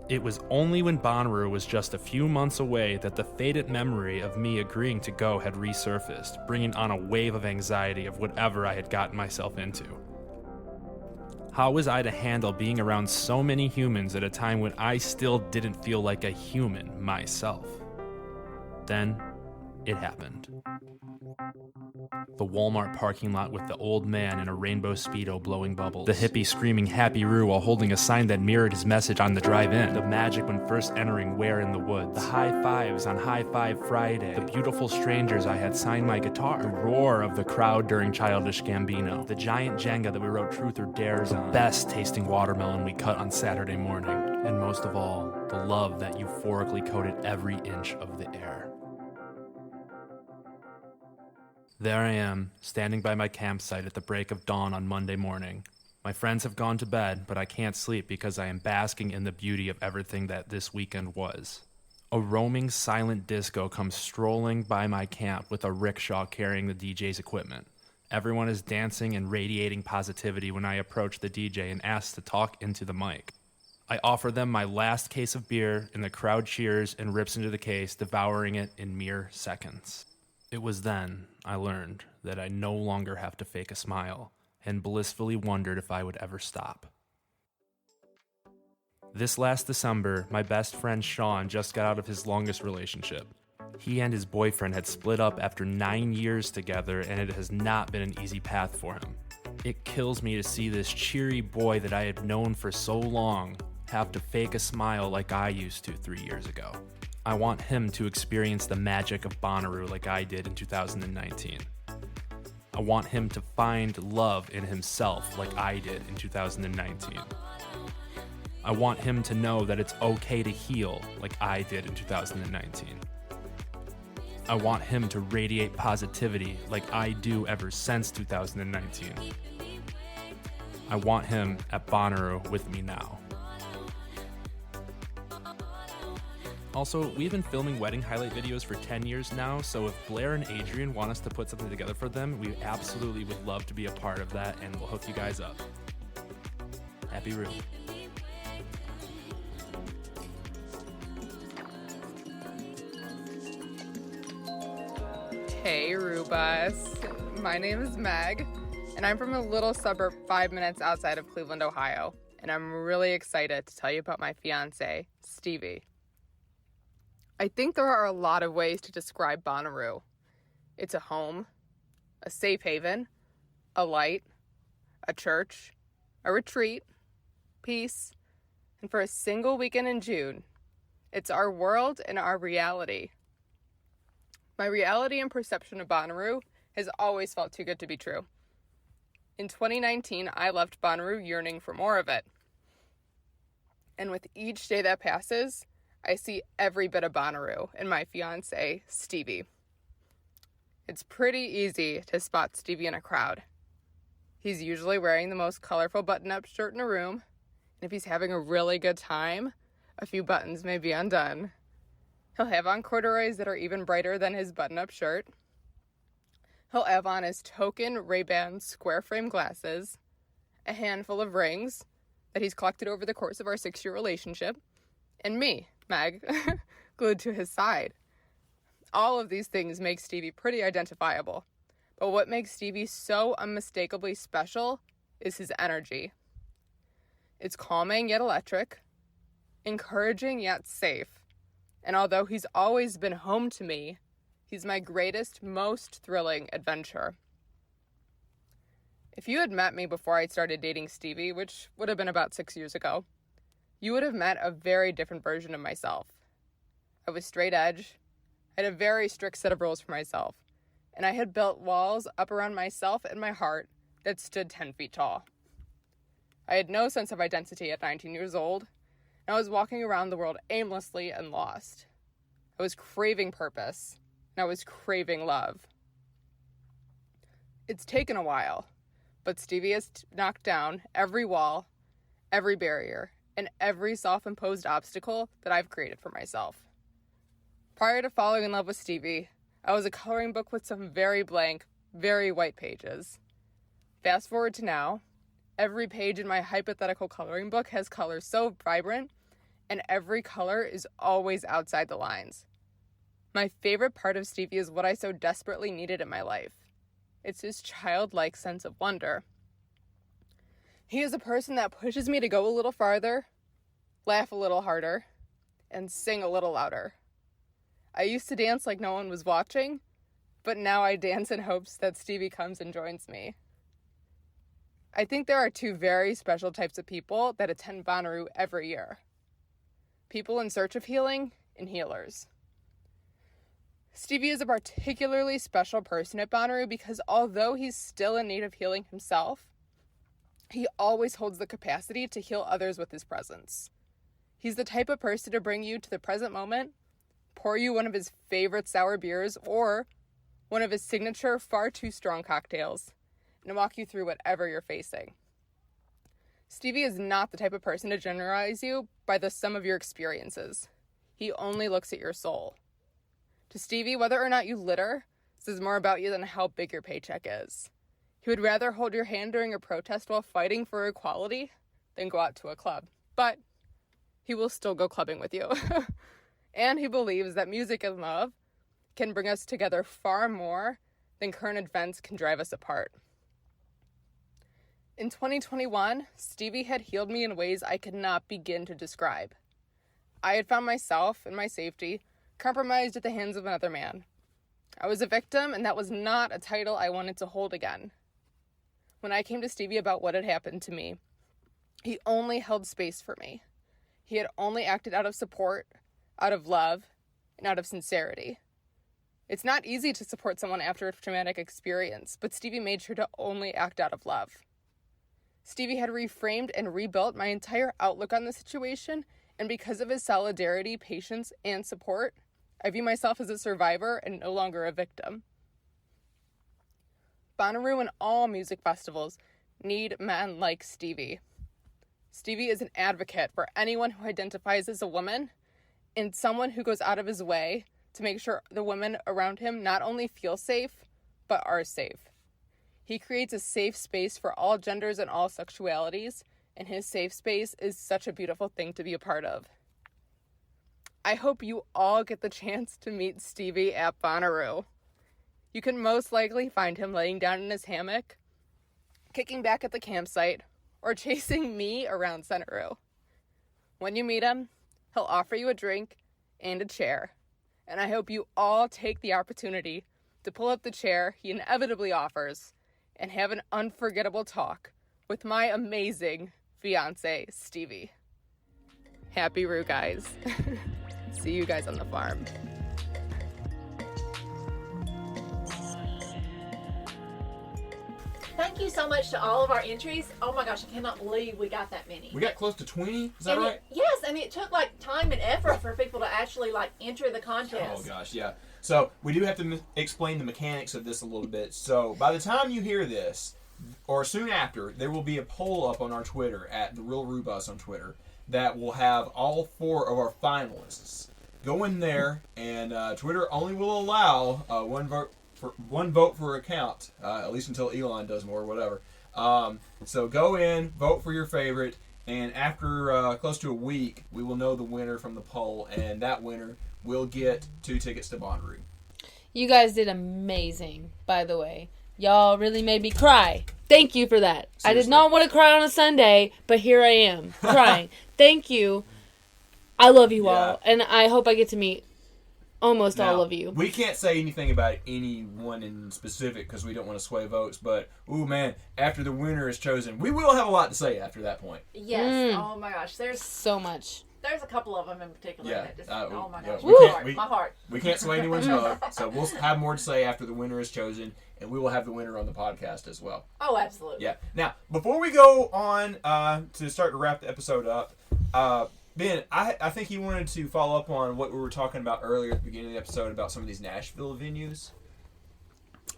Speaker 12: It was only when Bonnaroo was just a few months away that the faded memory of me agreeing to go had resurfaced, bringing on a wave of anxiety of whatever I had gotten myself into. How was I to handle being around so many humans at a time when I still didn't feel like a human myself? Then, it happened. The Walmart parking lot with the old man in a rainbow Speedo blowing bubbles. The hippie screaming Happy Roo while holding a sign that mirrored his message on the drive-in. The magic when first entering Where in the Woods. The high fives on High Five Friday. The beautiful strangers I had signed my guitar. The roar of the crowd during Childish Gambino. The giant Jenga that we wrote Truth or Dares on. The best tasting watermelon we cut on Saturday morning. And most of all, the love that euphorically coated every inch of the air. There I am, standing by my campsite at the break of dawn on Monday morning. My friends have gone to bed, but I can't sleep because I am basking in the beauty of everything that this weekend was. A roaming silent disco comes strolling by my camp with a rickshaw carrying the DJ's equipment. Everyone is dancing and radiating positivity when I approach the DJ and ask to talk into the mic. I offer them my last case of beer, and the crowd cheers and rips into the case, devouring it in mere seconds. It was then I learned that I no longer have to fake a smile, and blissfully wondered if I would ever stop. This last December, my best friend Sean just got out of his longest relationship. He and his boyfriend had split up after 9 years together, and it has not been an easy path for him. It kills me to see this cheery boy that I had known for so long have to fake a smile like I used to 3 years ago. I want him to experience the magic of Bonnaroo like I did in 2019. I want him to find love in himself like I did in 2019. I want him to know that it's okay to heal like I did in 2019. I want him to radiate positivity like I do ever since 2019. I want him at Bonnaroo with me now. Also, we've been filming wedding highlight videos for 10 years now, so if Blair and Adrian want us to put something together for them, we absolutely would love to be a part of that, and we'll hook you guys up. Happy Roo.
Speaker 13: Hey, Rubus. My name is Meg, and I'm from a little suburb 5 minutes outside of Cleveland, Ohio, and I'm really excited to tell you about my fiance, Stevie. I think there are a lot of ways to describe Bonnaroo. It's a home, a safe haven, a light, a church, a retreat, peace, and for a single weekend in June, it's our world and our reality. My reality and perception of Bonnaroo has always felt too good to be true. In 2019, I left Bonnaroo yearning for more of it. And with each day that passes, I see every bit of Bonnaroo in my fiancé, Stevie. It's pretty easy to spot Stevie in a crowd. He's usually wearing the most colorful button-up shirt in a room, and if he's having a really good time, a few buttons may be undone. He'll have on corduroys that are even brighter than his button-up shirt. He'll have on his token Ray-Ban square-frame glasses, a handful of rings that he's collected over the course of our 6-year relationship, and me, Meg, glued to his side. All of these things make Stevie pretty identifiable, but what makes Stevie so unmistakably special is his energy. It's calming yet electric, encouraging yet safe, and although he's always been home to me, he's my greatest, most thrilling adventure. If you had met me before I started dating Stevie, which would have been about 6 years ago, you would have met a very different version of myself. I was straight edge, I had a very strict set of rules for myself, and I had built walls up around myself and my heart that stood 10 feet tall. I had no sense of identity at 19 years old, and I was walking around the world aimlessly and lost. I was craving purpose, and I was craving love. It's taken a while, but Stevie has knocked down every wall, every barrier, and every self-imposed obstacle that I've created for myself. Prior to falling in love with Stevie, I was a coloring book with some very blank, very white pages. Fast forward to now, every page in my hypothetical coloring book has colors so vibrant, and every color is always outside the lines. My favorite part of Stevie is what I so desperately needed in my life. It's his childlike sense of wonder. He is a person that pushes me to go a little farther, laugh a little harder, and sing a little louder. I used to dance like no one was watching, but now I dance in hopes that Stevie comes and joins me. I think there are two very special types of people that attend Bonnaroo every year. People in search of healing and healers. Stevie is a particularly special person at Bonnaroo because although he's still in need of healing himself, he always holds the capacity to heal others with his presence. He's the type of person to bring you to the present moment, pour you one of his favorite sour beers or one of his signature far too strong cocktails, and walk you through whatever you're facing. Stevie is not the type of person to generalize you by the sum of your experiences. He only looks at your soul. To Stevie, whether or not you litter says more about you than how big your paycheck is. He would rather hold your hand during a protest while fighting for equality than go out to a club. But he will still go clubbing with you. And he believes that music and love can bring us together far more than current events can drive us apart. In 2021, Stevie had healed me in ways I could not begin to describe. I had found myself and my safety compromised at the hands of another man. I was a victim, and that was not a title I wanted to hold again. When I came to Stevie about what had happened to me, he only held space for me. He had only acted out of support, out of love, and out of sincerity. It's not easy to support someone after a traumatic experience, but Stevie made sure to only act out of love. Stevie had reframed and rebuilt my entire outlook on the situation, and because of his solidarity, patience, and support, I view myself as a survivor and no longer a victim. Bonnaroo and all music festivals need men like Stevie. Stevie is an advocate for anyone who identifies as a woman and someone who goes out of his way to make sure the women around him not only feel safe, but are safe. He creates a safe space for all genders and all sexualities, and his safe space is such a beautiful thing to be a part of. I hope you all get the chance to meet Stevie at Bonnaroo. You can most likely find him laying down in his hammock, kicking back at the campsite, or chasing me around Centeroo. When you meet him, he'll offer you a drink and a chair, and I hope you all take the opportunity to pull up the chair he inevitably offers and have an unforgettable talk with my amazing fiance, Stevie. Happy Roo, guys. See you guys on the farm.
Speaker 7: Thank you so much to all of our entries. Oh my gosh, I cannot believe we got that many.
Speaker 3: We got close to 20, is that
Speaker 7: And
Speaker 3: right?
Speaker 7: Yes, and it took like time and effort for people to actually like enter the contest.
Speaker 3: Oh gosh, yeah. So we do have to explain the mechanics of this a little bit. So by the time you hear this, or soon after, there will be a poll up on our Twitter at The Real Rubus on Twitter that will have all 4 of our finalists. Go in there, and Twitter only will allow one vote per account, at least until Elon does more, whatever. So go in, vote for your favorite, and after close to a week, we will know the winner from the poll, and that winner will get 2 tickets to Bonnaroo.
Speaker 4: You guys did amazing, by the way. Y'all really made me cry. Thank you for that. Seriously. I did not want to cry on a Sunday, but here I am, crying. Thank you. I love you all, and I hope I get to meet almost all of you.
Speaker 3: We can't say anything about anyone in specific because we don't want to sway votes, but, ooh, man, after the winner is chosen, we will have a lot to say after that point.
Speaker 7: Yes. Oh, my gosh. There's
Speaker 4: so much.
Speaker 7: There's a couple of them in particular that just, oh, my gosh.
Speaker 3: Yeah,
Speaker 7: my heart.
Speaker 3: We can't sway anyone's vote, so we'll have more to say after the winner is chosen, and we will have the winner on the podcast as well.
Speaker 7: Oh, absolutely.
Speaker 3: Yeah. Now, before we go on to start to wrap the episode up, Ben, I think you wanted to follow up on what we were talking about earlier at the beginning of the episode about some of these Nashville venues.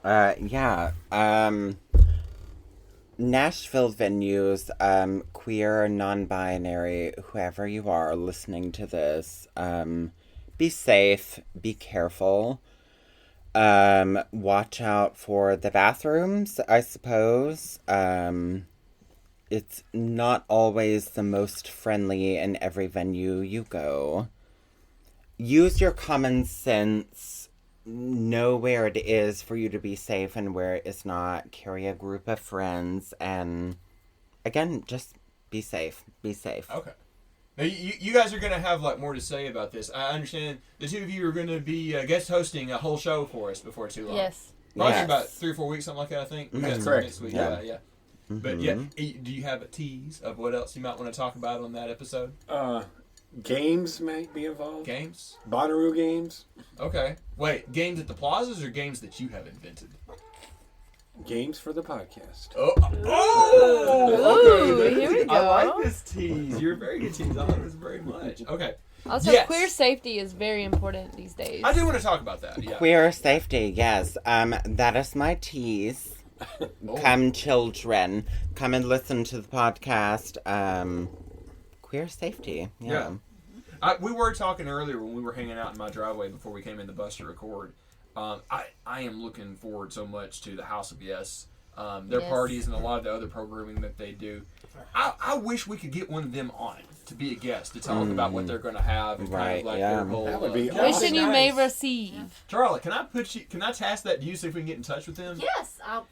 Speaker 1: Yeah. Nashville venues, queer, non-binary, whoever you are listening to this, be safe, be careful. Watch out for the bathrooms, I suppose. It's not always the most friendly in every venue you go. Use your common sense. Know where it is for you to be safe and where it's not. Carry a group of friends. And, again, just be safe. Be safe.
Speaker 3: Okay. Now, you guys are going to have like more to say about this. I understand the two of you are going to be guest hosting a whole show for us before too long.
Speaker 4: Yes.
Speaker 3: Probably
Speaker 1: Yes.
Speaker 3: about 3 or 4 weeks, something like that, I think. We got
Speaker 5: That's
Speaker 3: some
Speaker 5: correct.
Speaker 3: next week.
Speaker 1: Yeah.
Speaker 3: Yeah. But yeah, do you have a tease of what else you might want to talk about on that episode?
Speaker 5: Games might be involved.
Speaker 3: Games?
Speaker 5: Bonnaroo games.
Speaker 3: Okay. Wait, games at the plazas or games that you have invented?
Speaker 5: Games for the podcast.
Speaker 4: Ooh,
Speaker 3: Okay.
Speaker 4: here we go.
Speaker 3: I like this tease. You're a very good tease. I like this very much. Okay.
Speaker 4: Also,
Speaker 3: Yes.
Speaker 4: queer safety is very important these days.
Speaker 3: I do want to talk about that. Yeah.
Speaker 1: Queer safety, yes. That is my tease. Come, children. Come and listen to the podcast. Queer safety. Yeah.
Speaker 3: We were talking earlier when we were hanging out in my driveway before we came in the bus to record. I am looking forward so much to the House of Yes. Their
Speaker 4: Yes.
Speaker 3: parties and a lot of the other programming that they do. I wish we could get one of them on to be a guest to talk about what they're going to have and kind
Speaker 1: Right,
Speaker 3: of like
Speaker 1: yeah.
Speaker 3: their whole.
Speaker 5: That would be
Speaker 4: Wishing you may receive.
Speaker 3: Charlotte, can I task that to you see if we can get in touch with them?
Speaker 7: Yes, I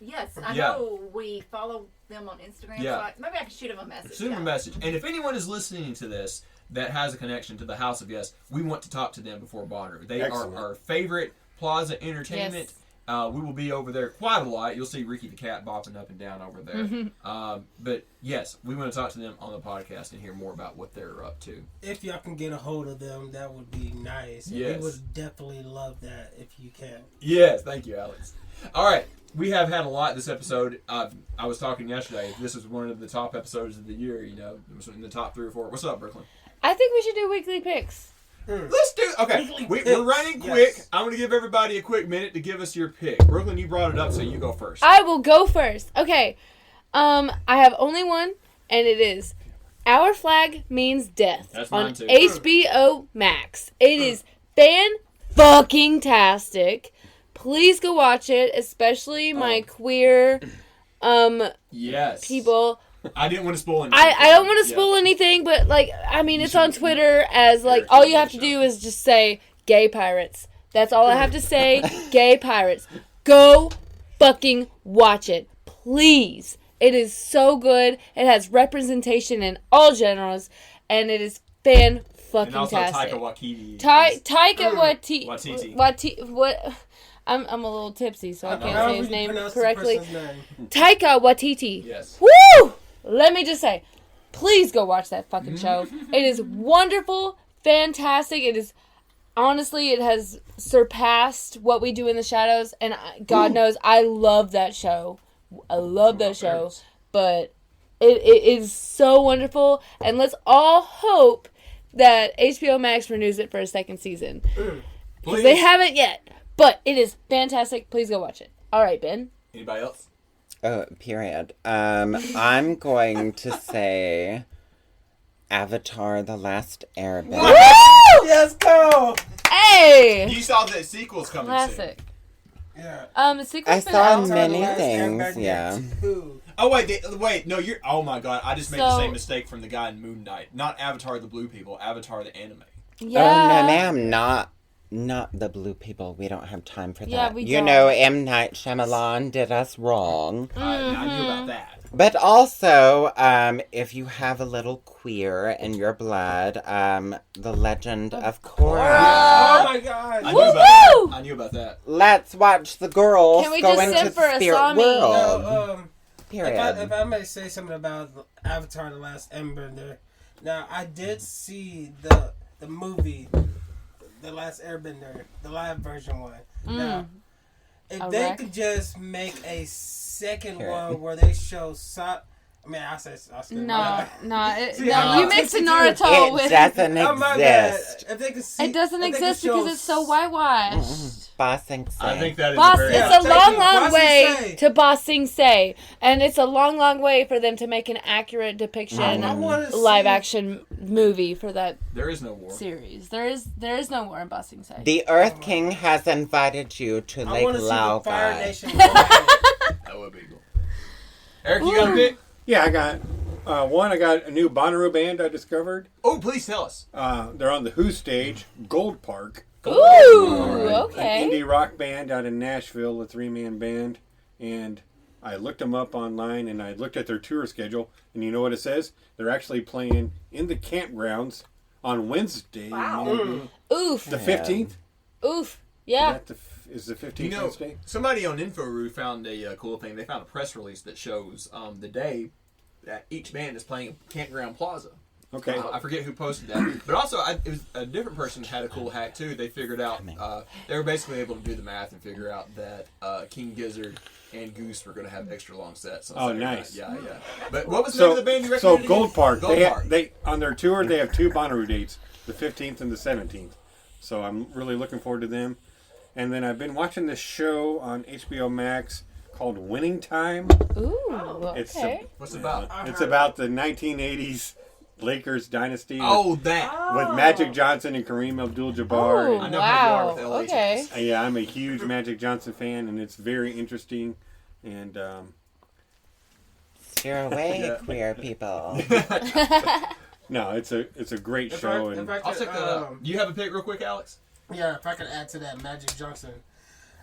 Speaker 3: Yeah.
Speaker 7: know we follow them on Instagram.
Speaker 3: Yeah.
Speaker 7: So maybe I can shoot them a message.
Speaker 3: Send them a message. And if anyone is listening to this that has a connection to the House of Yes, we want to talk to them before Bonnaroo. They
Speaker 5: Excellent.
Speaker 3: are our favorite Plaza Entertainment.
Speaker 4: Yes.
Speaker 3: We will be over there quite a lot. You'll see Ricky the cat bopping up and down over there. But yes, we want to talk to them on the podcast and hear more about what they're up to.
Speaker 6: If y'all can get a hold of them, that would be nice. And
Speaker 3: Yes.
Speaker 6: we would definitely love that if you can.
Speaker 3: Yes, thank you, Alex. All right, we have had a lot this episode. I was talking yesterday. This is one of the top episodes of the year. You know, it was in the top 3 or 4. What's up, Brooklyn?
Speaker 4: I think we should do weekly picks.
Speaker 3: Let's do. Okay, we're running
Speaker 6: Yes.
Speaker 3: quick. I'm going to give everybody a quick minute to give us your pick. Brooklyn, you brought it up, so you go first.
Speaker 4: I will go first. Okay. I have only one, and it is Our Flag Means Death
Speaker 3: That's
Speaker 4: on
Speaker 3: mine too.
Speaker 4: HBO Max. It is fan-fucking-tastic. Please go watch it, especially my queer
Speaker 3: Yes.
Speaker 4: people.
Speaker 3: I didn't want to spoil anything.
Speaker 4: I don't want to spoil anything, but like, I mean, it's on Twitter as like, all you have to do is just say gay pirates. That's all I have to say. Gay pirates. Go fucking watch it, please. It is so good. It has representation in all genres, and it is fan fucking
Speaker 3: And also
Speaker 4: tastic.
Speaker 3: Taika Waititi.
Speaker 4: Taika
Speaker 3: Waititi.
Speaker 4: What? I'm a little tipsy, so I can't say
Speaker 6: However
Speaker 4: his
Speaker 6: you
Speaker 4: name
Speaker 6: pronounce the
Speaker 4: correctly.
Speaker 6: person's name.
Speaker 4: Taika Waititi.
Speaker 3: Yes.
Speaker 4: Woo! Let me just say, please go watch that fucking show. It is wonderful, fantastic. It is, honestly, it has surpassed What We Do in the Shadows, and God knows I love that show. I love that show, but it is so wonderful, and let's all hope that HBO Max renews it for a second season. Because they haven't yet, but it is fantastic. Please go watch it. All right, Ben.
Speaker 3: Anybody else?
Speaker 1: Period. I'm going to say Avatar: The Last Airbender.
Speaker 4: Woo!
Speaker 6: Yes, go!
Speaker 4: Hey!
Speaker 3: You saw the sequels coming
Speaker 4: Classic.
Speaker 6: Yeah.
Speaker 4: The sequel's
Speaker 1: I
Speaker 4: been
Speaker 1: saw
Speaker 4: out.
Speaker 1: many
Speaker 6: Last
Speaker 1: things,
Speaker 6: Airbender
Speaker 1: yeah.
Speaker 6: 2.
Speaker 3: Oh wait, no, you're. Oh my god, I just made the
Speaker 4: So-
Speaker 3: same mistake from the guy in Moon Knight. Not Avatar: The Blue People, Avatar: The Anime.
Speaker 4: Yeah.
Speaker 1: Oh, no, ma'am, not the blue people. We don't have time for that.
Speaker 4: Yeah, we
Speaker 1: you
Speaker 4: don't.
Speaker 1: know, M. Night Shyamalan did us wrong.
Speaker 3: I knew about that.
Speaker 1: But also, if you have a little queer in your blood, The Legend of Korra.
Speaker 6: Oh my god.
Speaker 3: I knew about that. I knew about that.
Speaker 1: Let's watch the girls
Speaker 4: Can we
Speaker 1: go
Speaker 4: just
Speaker 1: into
Speaker 4: send for
Speaker 1: the spirit
Speaker 4: Asami?
Speaker 1: world.
Speaker 6: No,
Speaker 1: Period.
Speaker 6: if I may say something about Avatar: The Last Airbender. Now, I did see the movie, The Last Airbender, the live version one. Now, if they
Speaker 4: Alright.
Speaker 6: could just make a second
Speaker 1: Period.
Speaker 6: one where they show I mean, I said
Speaker 4: No,
Speaker 6: See,
Speaker 4: you mixed Naruto with.
Speaker 1: It doesn't
Speaker 6: Oh, my bad.
Speaker 1: exist.
Speaker 6: If they could see,
Speaker 4: It doesn't
Speaker 6: if they could
Speaker 4: exist
Speaker 6: show
Speaker 4: because it's so whitewashed.
Speaker 1: Bossing say.
Speaker 3: I think that is
Speaker 4: Boss,
Speaker 3: a very.
Speaker 4: it's
Speaker 6: Yeah,
Speaker 4: a long, long
Speaker 6: Bossing
Speaker 4: way
Speaker 6: say.
Speaker 4: to Bossing Say, and it's a long, long way for them to make an accurate depiction,
Speaker 6: I wanna see-
Speaker 4: live action movie for that
Speaker 3: There is no war.
Speaker 4: series. There is no war in Bossing Say.
Speaker 1: The Earth King has invited you to
Speaker 6: I
Speaker 1: Lake
Speaker 6: want to see the Fire
Speaker 1: Laogai.
Speaker 6: Nation. go at it.
Speaker 3: That would be cool. Eric, you got a pick?
Speaker 5: Yeah, I got one. I got a new Bonnaroo band I discovered.
Speaker 3: Oh, please tell us.
Speaker 5: They're on the Who stage, Gold Park.
Speaker 4: Ooh, okay.
Speaker 5: An indie rock band out in Nashville, a 3-man band. And I looked them up online and I looked at their tour schedule. And you know what it says? They're actually playing in the campgrounds on Wednesday.
Speaker 7: Wow.
Speaker 5: maybe.
Speaker 4: Oof.
Speaker 5: The 15th?
Speaker 4: Oof. Yeah.
Speaker 5: Is the 15th
Speaker 3: You know,
Speaker 5: Wednesday?
Speaker 3: somebody on InfoRoo found a cool thing. They found a press release that shows the day that each band is playing at Campground Plaza.
Speaker 5: Okay.
Speaker 3: I forget who posted that, but also it was a different person had a cool hack too. They figured out they were basically able to do the math and figure out that King Gizzard and Goose were going to have extra long sets. On Saturday
Speaker 5: nice.
Speaker 3: night. Yeah. But what was the name of the band you recommended?
Speaker 5: So Gold Park.
Speaker 3: Gold Park.
Speaker 5: They on their tour they have 2 Bonnaroo dates, the 15th and the 17th. So I'm really looking forward to them. And then I've been watching this show on HBO Max called Winning Time.
Speaker 4: Ooh.
Speaker 5: It's
Speaker 4: Okay.
Speaker 3: What's it about?
Speaker 5: It's about the 1980s Lakers dynasty.
Speaker 3: Oh, that.
Speaker 5: With Magic Johnson and Kareem Abdul-Jabbar.
Speaker 4: Oh,
Speaker 3: I know how you are
Speaker 4: wow.
Speaker 3: with LA
Speaker 4: Okay.
Speaker 3: Champs.
Speaker 5: Yeah, I'm a huge Magic Johnson fan, and it's very interesting. And
Speaker 1: Steer away,
Speaker 3: Yeah.
Speaker 1: queer people.
Speaker 5: no, it's a great show. And
Speaker 3: I'll check that out. You have a pick real quick, Alex?
Speaker 6: Yeah, if I could add to that, Magic Johnson.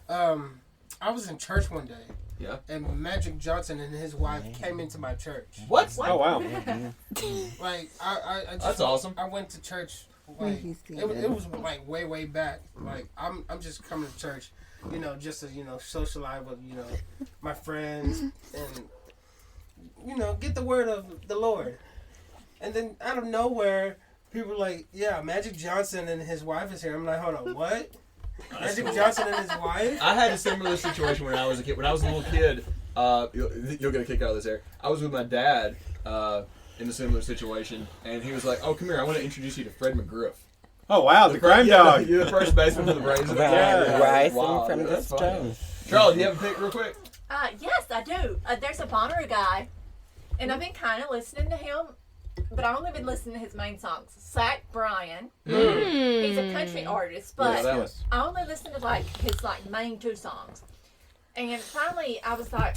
Speaker 6: I was in church one day.
Speaker 3: Yeah.
Speaker 6: And Magic Johnson and his wife came into my church.
Speaker 3: What?
Speaker 5: oh wow,
Speaker 6: Like I just,
Speaker 3: That's awesome.
Speaker 6: I went to church. Like it was like way back. Like I'm just coming to church, just to socialize with my friends and get the word of the Lord. And then out of nowhere, people were like, "Yeah, Magic Johnson and his wife is here." I'm like, "Hold on, what?" Magic Johnson and his wife?
Speaker 3: I had a similar situation when I was a kid. When I was a little kid, you'll get a kick out of this, Eric. I was with my dad in a similar situation, and he was like, "Oh, come here, I want to introduce you to Fred McGriff."
Speaker 5: oh wow, the crime dog.
Speaker 3: You're the first baseman for the Braves.
Speaker 1: Rising
Speaker 3: Wow,
Speaker 1: from the
Speaker 3: that's funny.
Speaker 1: stone.
Speaker 3: Charlie, do you have a pick real quick?
Speaker 7: Yes, I do. There's a Bonnaroo guy, and I've been kind of listening to him, but I've only been listening to his main songs. Zach Bryan. He's a country artist, but
Speaker 5: Yes.
Speaker 7: I only listened to his main 2 songs. And finally, I was like,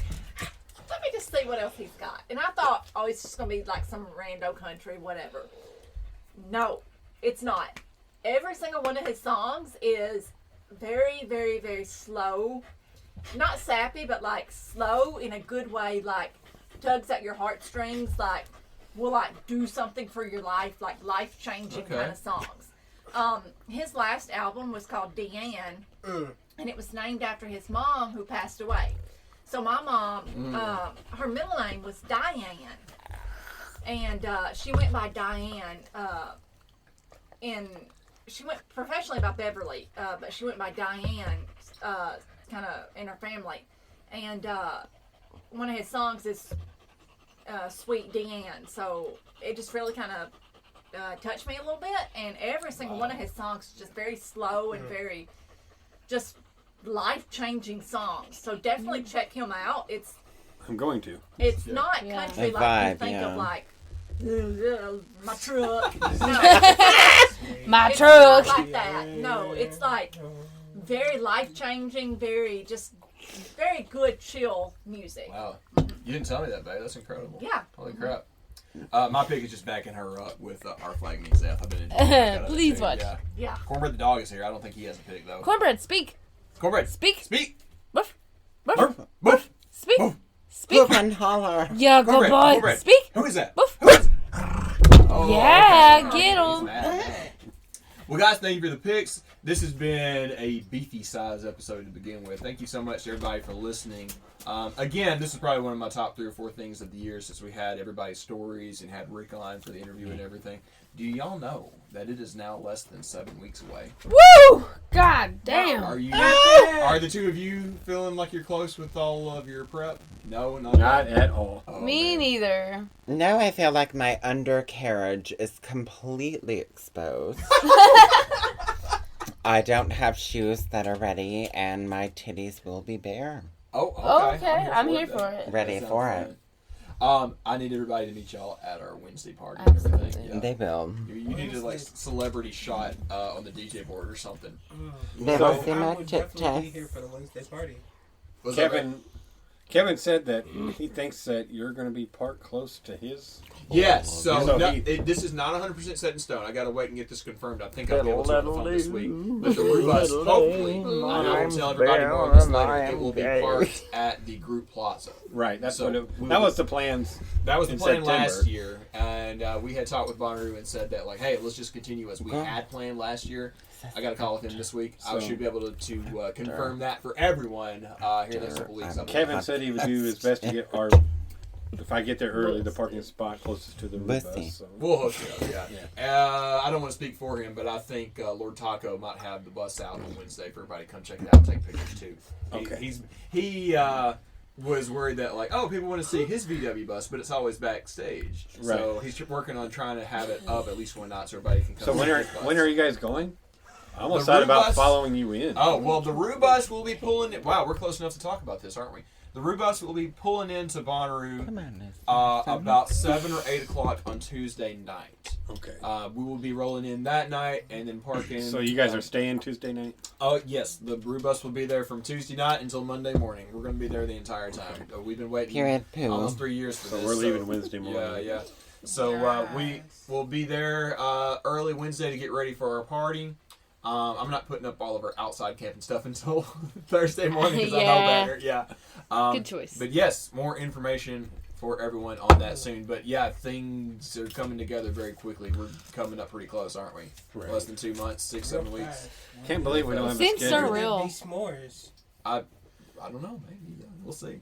Speaker 7: let me just see what else he's got. And I thought, oh, it's just gonna be like some rando country, whatever. No, it's not. Every single one of his songs is very, very, very slow. Not sappy, but like slow in a good way, like tugs at your heartstrings, like will like do something for your life, like life-changing kind of songs. His last album was called Deanne, and it was named after his mom who passed away. So my mom, her middle name was Diane, and she went by Diane, and she went professionally by Beverly, but she went by Diane, kind of in her family. And one of his songs is Sweet Deanne, so it just really kind of touched me a little bit. And every single one of his songs is just very slow and very just life-changing songs. So definitely check him out.
Speaker 5: I'm going to.
Speaker 7: It's not country like you think of, like my truck. No,
Speaker 4: My
Speaker 7: it's
Speaker 4: truck.
Speaker 7: not like that. No, it's like very life-changing, very good, chill music.
Speaker 3: Wow. You didn't tell me that, babe. That's incredible.
Speaker 7: Yeah.
Speaker 3: Holy crap. My pick is just backing her up with Our Flag Means Death. I've been enjoying that.
Speaker 4: Please watch.
Speaker 7: Yeah.
Speaker 3: Cornbread the dog is here. I don't think he has a pick, though.
Speaker 4: Cornbread, speak.
Speaker 3: Cornbread.
Speaker 4: Speak.
Speaker 3: Speak.
Speaker 4: Woof. Woof.
Speaker 3: Woof. Woof.
Speaker 4: Speak.
Speaker 3: Woof.
Speaker 4: Speak.
Speaker 1: And holler.
Speaker 4: Yeah, good
Speaker 3: Cornbread.
Speaker 4: boy.
Speaker 3: Cornbread.
Speaker 4: Speak.
Speaker 3: Who is that?
Speaker 4: Woof.
Speaker 3: Who is it? Oh,
Speaker 4: Yeah,
Speaker 3: okay.
Speaker 4: get
Speaker 3: He's
Speaker 4: 'em.
Speaker 3: mad. Well, guys, thank you for the picks. This has been a beefy size episode to begin with. Thank you so much to everybody for listening. Again, this is probably one of my top 3 or 4 things of the year since we had everybody's stories and had Rick on for the interview and everything. do y'all know that it is now less than 7 weeks away?
Speaker 4: Woo! God damn.
Speaker 3: Are the two of you feeling like you're close with all of your prep? No,
Speaker 5: not at all.
Speaker 3: Oh,
Speaker 4: Me
Speaker 3: man.
Speaker 4: neither.
Speaker 1: Now I feel like my undercarriage is completely exposed. I don't have shoes that are ready, and my titties will be bare.
Speaker 3: Oh, okay.
Speaker 4: I'm here for it.
Speaker 1: Ready for it.
Speaker 3: I need everybody to meet y'all at our Wednesday party and everything. Yeah.
Speaker 1: They will.
Speaker 3: You need to like celebrity shot on the DJ board or something.
Speaker 1: They
Speaker 5: So-
Speaker 1: will see
Speaker 6: I
Speaker 1: my
Speaker 6: would
Speaker 1: tit
Speaker 6: definitely be
Speaker 1: test.
Speaker 6: here for the Wednesday party.
Speaker 3: Was that right?
Speaker 5: Kevin said that he thinks that you're going to be parked close to his.
Speaker 3: Yes, so
Speaker 5: So
Speaker 3: no,
Speaker 5: he-
Speaker 3: this is not 100% set in stone. I gotta wait and get this confirmed. I think I'll be able to on the phone this week. But the Rubus, hopefully, I will tell everybody more on this later. It will be parked at the group plaza.
Speaker 5: Right, that's
Speaker 3: So
Speaker 5: that was the plans.
Speaker 3: That was the
Speaker 5: in
Speaker 3: plan last
Speaker 5: September.
Speaker 3: year, and we had talked with Bonnaroo and said that, like, hey, let's just continue as we had planned last year. I got a call with him this week. I
Speaker 5: So-
Speaker 3: should be able to confirm that for everyone here in the next couple weeks.
Speaker 5: Kevin said he would do his best to get our. If I get there early, the parking spot closest to the bus. So.
Speaker 3: We'll hook you up, yeah. I don't want to speak for him, but I think Lord Taco might have the bus out on Wednesday for everybody to come check it out and take pictures too.
Speaker 5: Okay.
Speaker 3: He was worried that, like, oh, people want to see his VW bus, but it's always backstage.
Speaker 5: Right.
Speaker 3: So he's working on trying to have it up at least one night so everybody can come.
Speaker 5: So
Speaker 3: see
Speaker 5: when
Speaker 3: his bus.
Speaker 5: are you guys going? I almost
Speaker 3: The
Speaker 5: thought about
Speaker 3: Rubus-
Speaker 5: following you in.
Speaker 3: Oh, well, the Rubus will be pulling it. Wow, we're close enough to talk about this, aren't we? The Rubus will be pulling into Bonnaroo about 7 or 8 o'clock on Tuesday night.
Speaker 5: Okay.
Speaker 3: We will be rolling in that night and then parking.
Speaker 5: So you guys are staying Tuesday night?
Speaker 3: Oh, yes. The Rubus will be there from Tuesday night until Monday morning. We're going to be there the entire time. We've been waiting
Speaker 1: Period, poo.
Speaker 3: almost 3 years for
Speaker 5: So
Speaker 3: this.
Speaker 5: we're leaving Wednesday morning.
Speaker 3: Yeah. So we will be there early Wednesday to get ready for our party. I'm not putting up all of our outside camping stuff until Thursday morning because I know better. Yeah.
Speaker 4: Good choice.
Speaker 3: But yes, more information for everyone on that soon. But yeah, things are coming together very quickly. We're coming up pretty close, aren't we?
Speaker 5: Right.
Speaker 3: Less than 2 months, 6, 7 weeks.
Speaker 5: Can't believe we don't have a
Speaker 4: Seems
Speaker 5: schedule.
Speaker 4: surreal.
Speaker 6: Be s'mores.
Speaker 3: I don't know. Maybe. Yeah, we'll see.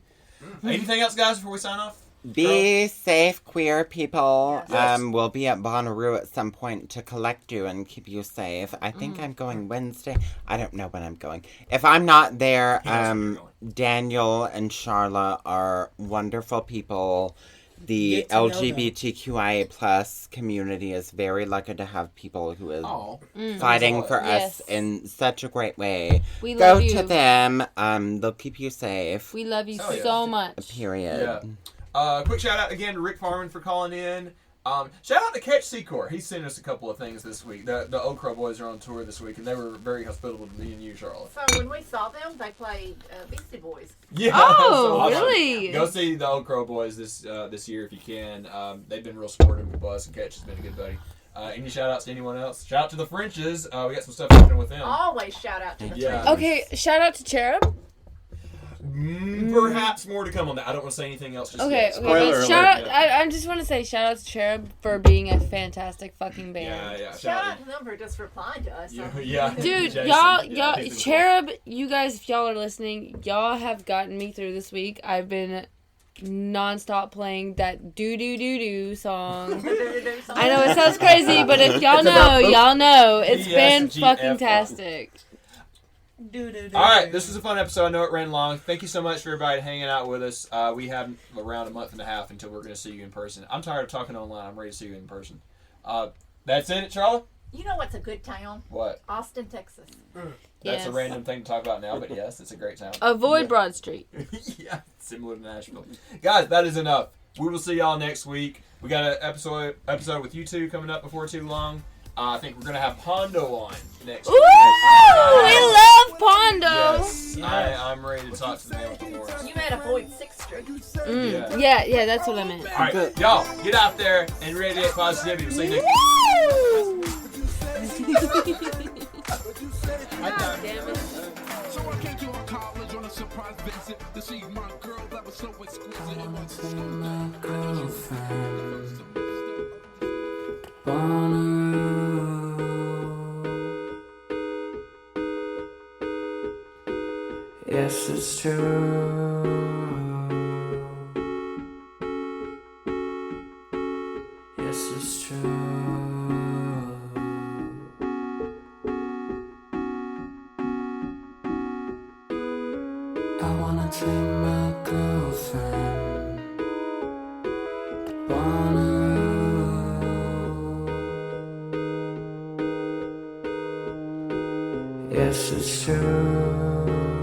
Speaker 3: Anything else, guys, before we sign off?
Speaker 1: Be safe, queer people.
Speaker 3: Yes.
Speaker 1: We'll be at Bonnaroo at some point to collect you and keep you safe. I think I'm going Wednesday. I don't know when I'm going. If I'm not there,
Speaker 3: He knows where you're going.
Speaker 1: Daniel and Charla are wonderful people. The
Speaker 6: Get to know them.
Speaker 1: LGBTQIA plus community is very lucky to have people who is
Speaker 3: Oh.
Speaker 1: fighting for
Speaker 4: Yes.
Speaker 1: us in such a great way.
Speaker 4: We
Speaker 1: Go
Speaker 4: love you.
Speaker 1: to them. They'll keep you safe.
Speaker 4: We love you
Speaker 3: Oh, yeah.
Speaker 4: so much.
Speaker 1: Period.
Speaker 3: Yeah. Quick shout out again to Rick Farman for calling in. Shout out to Catch Secor. He sent us a couple of things this week. The Old Crow Boys are on tour this week, and they were very hospitable to me and you, Charlotte.
Speaker 7: So when we saw them, they played Beastie Boys.
Speaker 3: Yeah.
Speaker 4: Oh,
Speaker 3: awesome.
Speaker 4: really?
Speaker 3: Go see the Old Crow Boys this year if you can. They've been real supportive with us, and Catch has been a good buddy. Any shout outs to anyone else? Shout out to the Frenches. We got some stuff happening with them.
Speaker 7: Always shout out to the
Speaker 3: Yeah.
Speaker 7: French.
Speaker 4: Okay, shout out to Cherub.
Speaker 3: Perhaps more to come on that. I don't want to say anything else just
Speaker 4: Okay,
Speaker 3: yet.
Speaker 4: okay.
Speaker 5: Spoiler
Speaker 4: Shout out,
Speaker 5: alert.
Speaker 4: I just want to say shout out to Cherub for being a fantastic fucking band.
Speaker 3: Yeah.
Speaker 7: Shout out to them for just replying to us.
Speaker 3: Yeah.
Speaker 4: Dude,
Speaker 3: Jason,
Speaker 4: y'all,
Speaker 3: yeah, he's been
Speaker 4: Cherub, you guys, if y'all are listening, y'all have gotten me through this week. I've been nonstop playing that do song. I know it sounds crazy, but if y'all know, y'all know. It's been fucking tastic.
Speaker 3: All right, this was a fun episode. I know it ran long. Thank you so much for everybody hanging out with us. We have around a month and a half until we're going to see you in person. I'm tired of talking online. I'm ready to see you in person. That's it, Charlotte?
Speaker 7: You know what's a good town?
Speaker 3: What?
Speaker 7: Austin, Texas.
Speaker 3: That's
Speaker 4: Yes.
Speaker 3: a random thing to talk about now, but yes, it's a great town.
Speaker 4: Avoid Broad Street.
Speaker 3: Yeah, similar to Nashville. Guys, that is enough. We will see y'all next week. We got an episode with you two coming up before too long. I think we're going to have Pondo on next
Speaker 4: Ooh,
Speaker 3: week.
Speaker 4: we love Pondo.
Speaker 3: Yes, I'm ready to talk to the man with the horns.
Speaker 7: You meant avoid 6th Street.
Speaker 4: Yeah, that's what I meant.
Speaker 3: All right, y'all, get out there and radiate positivity. We'll see you next
Speaker 4: God damn it.
Speaker 14: So I came to our college on a surprise visit to see my girl that was so exquisite.
Speaker 15: Yes, it's true. Yes, it's true. Fiance, my girlfriend, Bonnaroo. Yes, it's true.